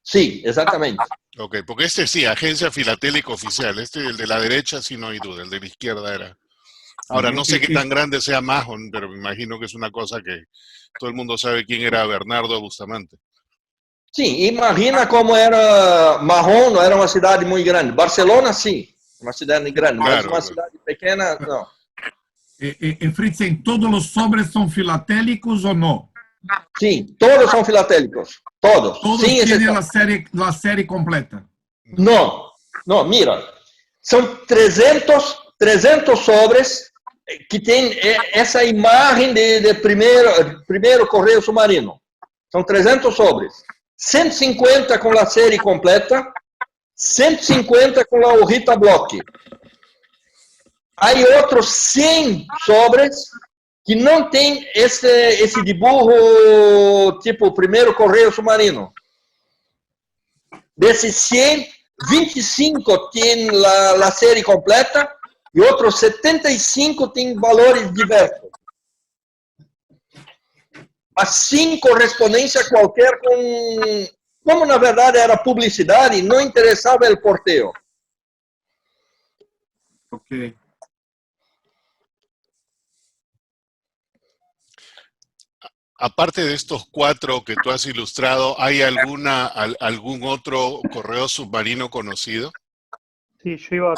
Sí, exactamente. Ok, porque sí, agencia filatélica oficial. El de la derecha sí no hay duda, el de la izquierda era. Ahora, no sé qué tan grande sea Mahón, pero me imagino que es una cosa que todo el mundo sabe quién era Bernardo Bustamante. Sí, imagina cómo era Mahón, no era una ciudad muy grande. Barcelona sí, una ciudad muy grande, claro, mas una ciudad pequeña no. Fritz, ¿todos los sobres son filatélicos o no? Sí, todos son filatélicos, todos. ¿Todos tienen la serie completa? No, mira, son 300 sobres que tienen esa imagen de primeiro correo submarino. Son 300 sobres. 150 con la serie completa, 150 con la hojita bloque. Hay otros 100 sobres que no tienen ese dibujo tipo primeiro correo submarino. De esos 100, 25 tienen la serie completa y otros 75 tienen valores diversos. Sin correspondencia cualquier como na verdade era publicidade, não interessava el porteo. Ok. Aparte de estos 4 que tú has ilustrado, ¿hay algún otro correo submarino conocido? Sí, yo iba a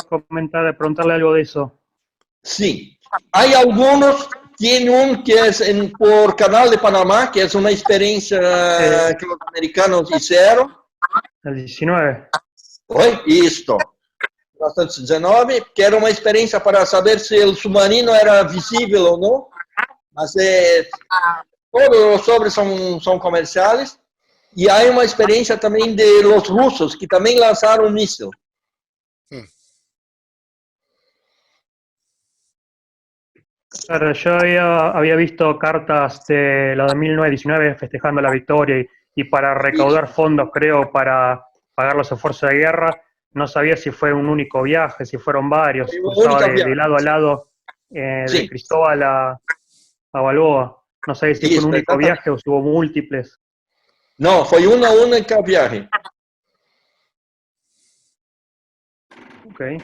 preguntarle algo de eso. Sí, hay algunos, tiene un que es por Canal de Panamá, que es una experiencia que los americanos hicieron. El 19. Isto. 1919, que era uma experiência para saber se o submarino era visível ou não. Mas todos os sobres são comerciais. E há uma experiência também de los russos, que também lançaram um míssil. Claro, yo había visto cartas de la de 1919 festejando la victoria y para recaudar fondos, creo, para pagar los esfuerzos de guerra. No sabía si fue un único viaje, si fueron varios, cruzaba de lado a lado, de Cristóbal a Balboa. No sabía si fue un único viaje o si hubo múltiples. Não, foi uma única viagem. Ok.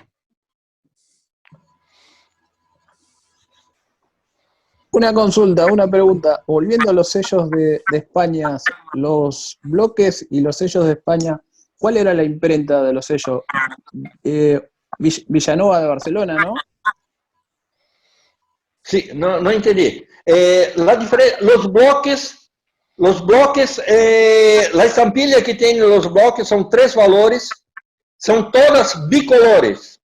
Una consulta, una pregunta. Volviendo a los sellos de España, los bloques y los sellos de España, ¿cuál era la imprenta de los sellos? Villanova de Barcelona, ¿no? Sí, no entendí. Los bloques, la estampilla que tienen los bloques son 3 valores, son todas bicolores.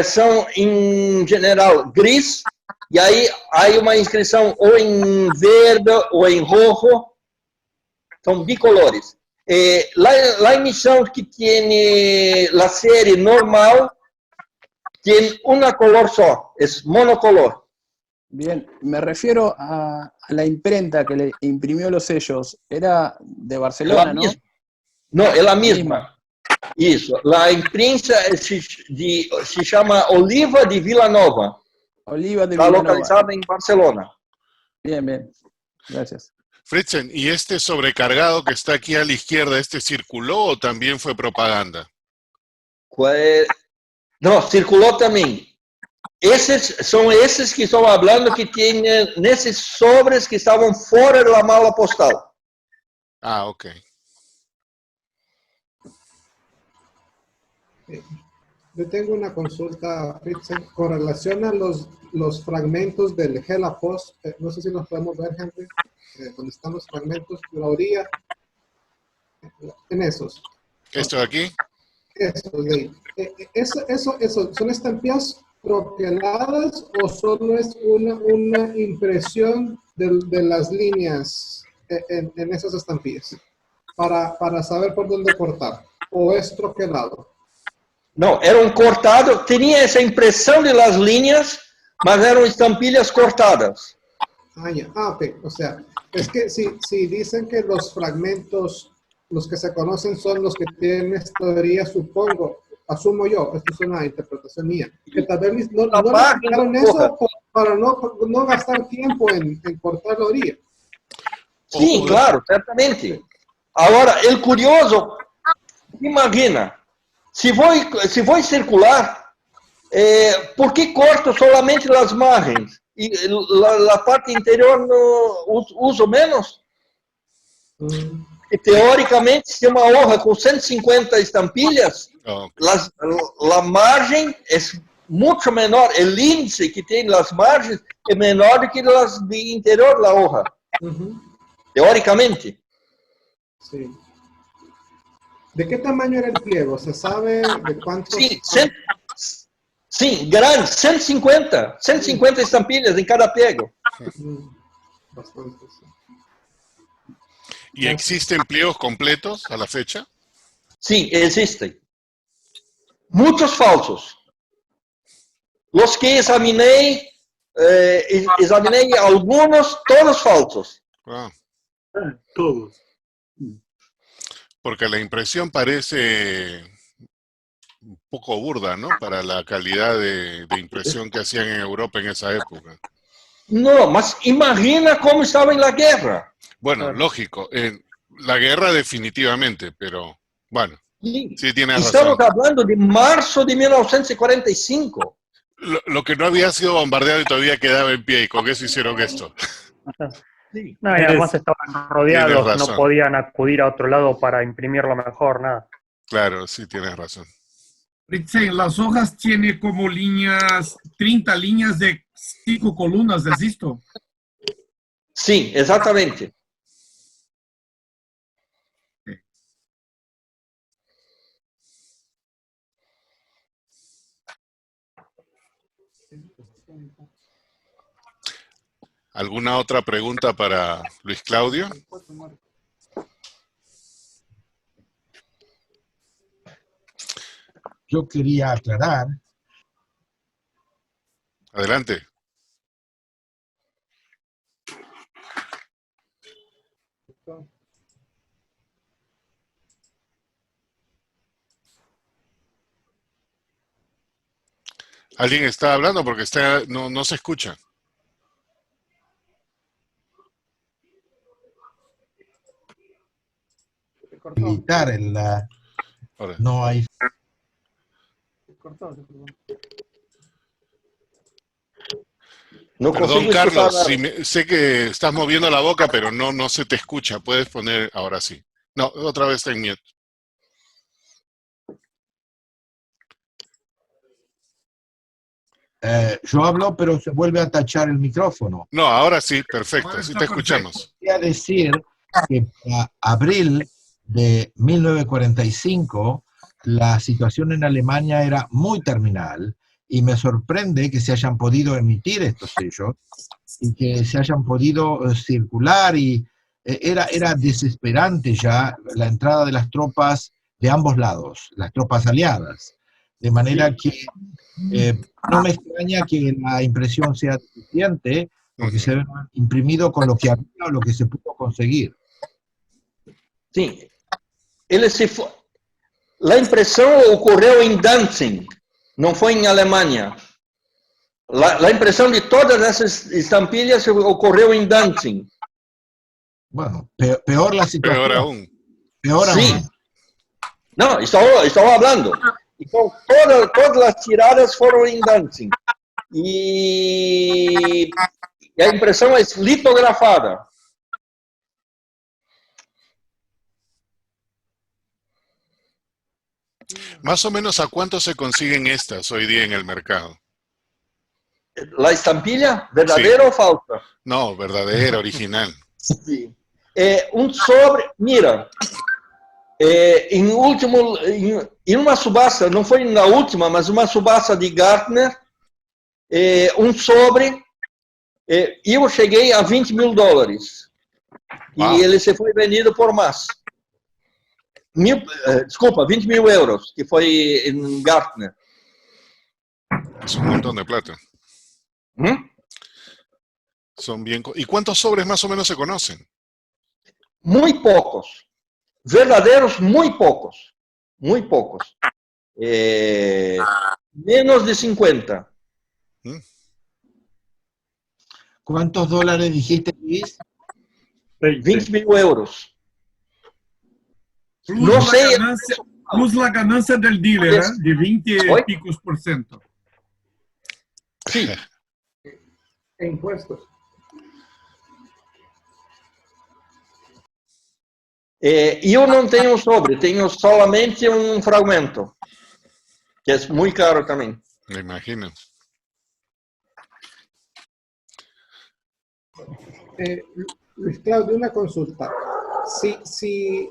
São, em geral, gris, e aí há uma inscrição ou em verde ou em rojo, são bicolores. La emisión que tiene la serie normal tiene una color só, es monocolor. Bien, me refiero a la imprenta que le imprimió los sellos. Era de Barcelona, ¿no? No, es la misma. Isso. A imprensa se chama Oliva de Vila Nova. Oliva de Está Villanova. localizada en Barcelona. Bien, bien. Gracias. Fritzen, ¿y este sobrecargado que está aquí a la izquierda, este circuló o también fue propaganda? No, circuló también. Son esos que estamos hablando que tienen esos sobres que estaban fuera de la mala postal. Ah, ok. Yo tengo una consulta, Fritzen, con relación a los fragmentos del Hela Post. No sé si nos podemos ver, gente, donde están los fragmentos, la orilla, en esos. ¿Esto de aquí? Eso, ¿son estampillas troqueladas o solo es una impresión de las líneas en esas estampillas? Para saber por dónde cortar. ¿O es troquelado? No, era un cortado, tenía esa impresión de las líneas, mas eran estampillas cortadas. Ok. O sea, es que si dicen que los fragmentos, los que se conocen son los que tienen esta teoría, asumo yo, esto es una interpretación mía, que tal vez no explicaron eso para no gastar tiempo en cortar la orilla. Sí, claro, certamente. Ahora, el curioso, imagina, si voy circular, ¿por qué corto solamente las márgenes? Y la parte interior no uso menos. Y teóricamente, si una hoja con 150 estampillas, la margen es mucho menor. El índice que tiene las márgenes es menor que las de interior de la hoja. Teóricamente. Sí. ¿De qué tamaño era el pliego? ¿Se sabe de cuántos? Sí, grande, 150 estampillas en cada pliego. Bastante, sí. ¿Y existen pliegos completos a la fecha? Sí, existen. Muchos falsos. Los que examiné algunos, todos falsos. Ah, Todos. porque la impresión parece un poco burda, ¿no? Para la calidad de impresión que hacían en Europa en esa época. No, mas imagina cómo estaba en la guerra. Bueno, lógico. La guerra definitivamente, pero bueno, sí tienes razón. Estamos hablando de marzo de 1945. Lo que no había sido bombardeado y todavía quedaba en pie, y con eso hicieron esto. Sí. No, y además estaban rodeados, Tienes no razón. podían acudir a otro lado para imprimirlo mejor, nada. Claro, sí tienes razón. Fritzen, las hojas tienen como líneas, 30 líneas de 5 columnas, ¿es esto? Sí, exactamente. ¿Alguna otra pregunta para Luis Claudio? Yo quería aclarar. Adelante. ¿Alguien está hablando? Porque no se escucha. detectar Ahora. no hay. No Perdón, consigo escuchar Carlos, nada. sé que estás moviendo la boca, pero no se te escucha. Puedes poner, ahora sí. No, otra vez está en mute. Yo hablo, pero se vuelve a tachar el micrófono. No, ahora sí, perfecto, Ahora sí está te perfecto. escuchamos. Quería decir que para abril de 1945 la situación en Alemania era muy terminal y me sorprende que se hayan podido emitir estos sellos y que se hayan podido circular y era desesperante ya la entrada de las tropas de ambos lados, las tropas aliadas. De manera que no me extraña que la impresión sea deficiente porque se ha imprimido con lo que había o lo que se pudo conseguir. Sim. A impressão ocorreu em Danzig, não foi em Alemanha. A impressão de todas essas estampilhas ocorreu em Danzig. Bueno, peor la situación. Peor aún. Peor Sim. aún. Não, estou falando. Então, todas as tiradas foram em Danzig. E a impressão é litografada. Más o menos, ¿a cuánto se consiguen estas hoy día en el mercado? A estampilha, verdadeira ou falsa? No, verdadera, original. Sim. Sobre, mira, em uma subasta, não foi na última, mas uma subasta de Gartner, sobre, eu cheguei a $20 mil. Wow. E ele se foi vendido por mais. Desculpa, 20 mil euros, que foi em Gartner. Es un montón de plata. Son bien. ¿Y cuántos sobres más o menos se conocen? Muy pocos. Verdadeiros, muy pocos. Muy pocos. Menos de 50. ¿Cuántos dólares dijiste, Luis? 20 mil euros. Plus, No sé. Plus la ganancia del dealer, de 20 ¿Hoy? picos por ciento. Sí. E impuestos. Eu não tenho sobre, tenho solamente um fragmento, que é muito caro também. Me imagino. Luis Claudio, una consulta. Si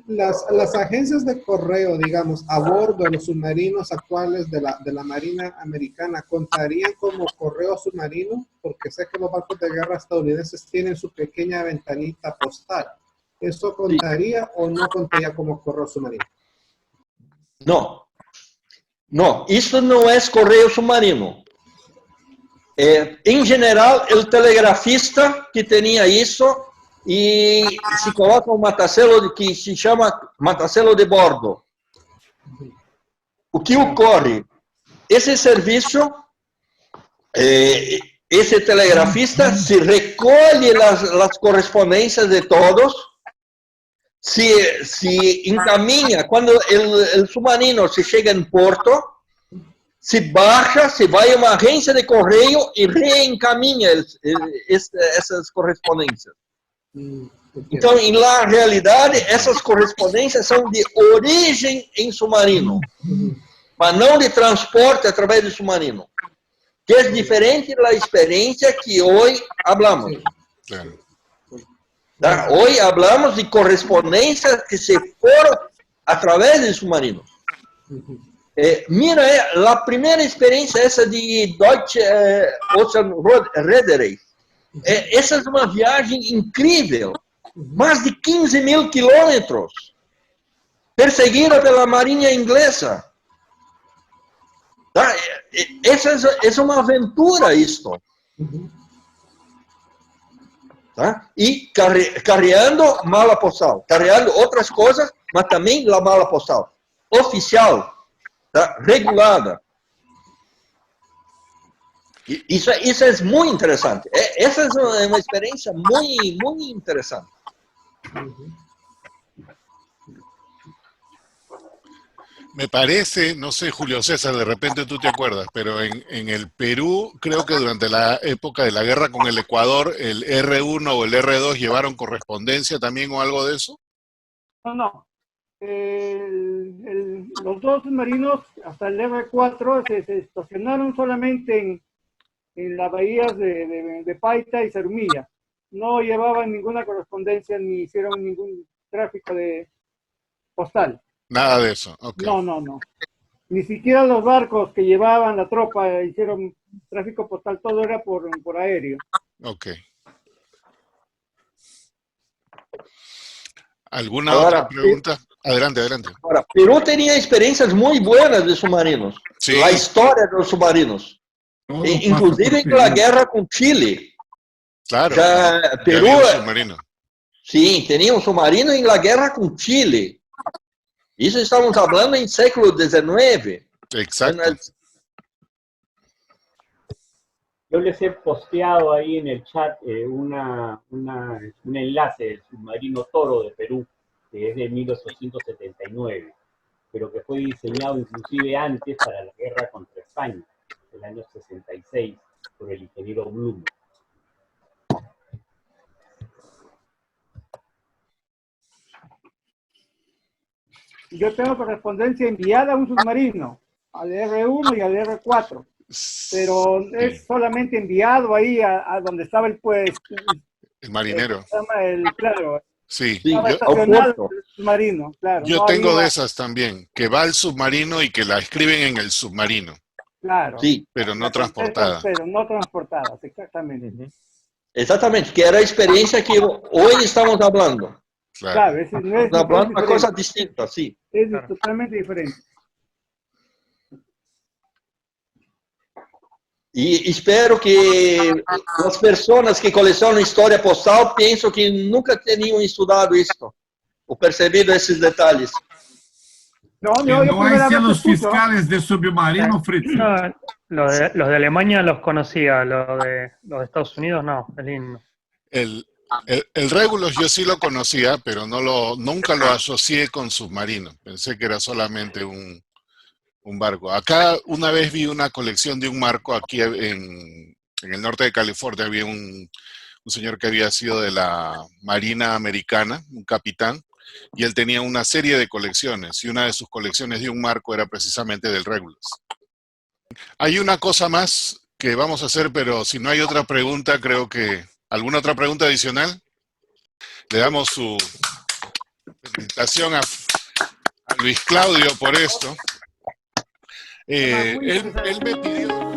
las agencias de correo, digamos, a bordo de los submarinos actuales de la Marina Americana, ¿contarían como correo submarino? Porque sé que los barcos de guerra estadounidenses tienen su pequeña ventanita postal. ¿Eso contaría o no contaría como correo submarino? Não. Não, isso não é correio submarino. Em geral, o telegrafista que tinha isso e se coloca um matacelo que se chama matacelo de bordo. O que ocorre? Esse serviço, esse telegrafista se recolhe as correspondências de todos, se encaminha, quando o submarino se chega em porto, se baixa, se vai a uma agência de correio e reencaminha essas correspondências. Então, na realidade, essas correspondências são de origem em submarino, mas não de transporte através do submarino, que é diferente da experiência que hoje falamos. Claro. ¿tá? Hoy hablamos de correspondencias que se fueron a través del submarino. Mira, la primera experiencia esa de Deutsche Ocean Reederei. Essa é uma viagem incrível. Mais de 15 mil quilômetros. Perseguida pela marinha inglesa. Tá? Essa é uma aventura, isto. Tá? E carregando mala postal, carregando outras coisas, mas também a mala postal oficial, tá? Regulada. Isso é muito interessante. Essa é uma experiência muito interessante. Me parece, no sé, Julio César, de repente tú te acuerdas, pero en el Perú, creo que durante la época de la guerra con el Ecuador, el R1 o el R2 llevaron correspondencia también o algo de eso. No, no. Los dos submarinos, hasta el R4, se estacionaron solamente en las bahías de Paita y Cerumilla. No llevaban ninguna correspondencia ni hicieron ningún tráfico postal. Nada de eso, ok. No, no, no. Ni siquiera los barcos que llevaban la tropa hicieron tráfico postal, todo era por aéreo. Ok. ¿Alguna otra pregunta? Adelante, adelante. Ahora, Perú tenía experiencias muy buenas de submarinos. Sí. La historia de los submarinos. Inclusive en la guerra con Chile. Claro. Ya, Perú, había un submarino. sí, tenía un submarino en la guerra con Chile. Eso estamos hablando en século XIX. Exacto. Yo les he posteado ahí en el chat un enlace del submarino Toro de Perú, que es de 1879, pero que fue diseñado inclusive antes para la guerra contra España, el año 66, por el ingeniero Blum. Yo tengo correspondencia enviada a un submarino, al R1 y al R4, pero es solamente enviado ahí a donde estaba el marinero. Claro. Sí. Estaba estacionado el submarino, claro. Yo no tengo había, de esas también, que va al submarino y que la escriben en el submarino. Claro. Sí. Pero no transportada. Pero no transportadas, exactamente. Exactamente, que era la experiencia que hoy estamos hablando. Claro, no es una cosa distinta, sí. Es totalmente diferente. Y espero que las personas que coleccionan historia postal piensen que nunca tenían estudiado esto o percibido esos detalles. No hay cielos fiscales de submarino, Fritz. No, los de Alemania los conocía, los de Estados Unidos no, es lindo. El Regulus yo sí lo conocía, pero nunca lo asocié con submarino. Pensé que era solamente un barco. Acá una vez vi una colección de un barco aquí en el norte de California. Había un señor que había sido de la Marina Americana, un capitán, y él tenía una serie de colecciones, y una de sus colecciones de un barco era precisamente del Regulus. Hay una cosa más que vamos a hacer, pero si no hay otra pregunta, creo que... ¿Alguna otra pregunta adicional? Le damos su felicitación a Luis Claudio por esto. Él me pidió...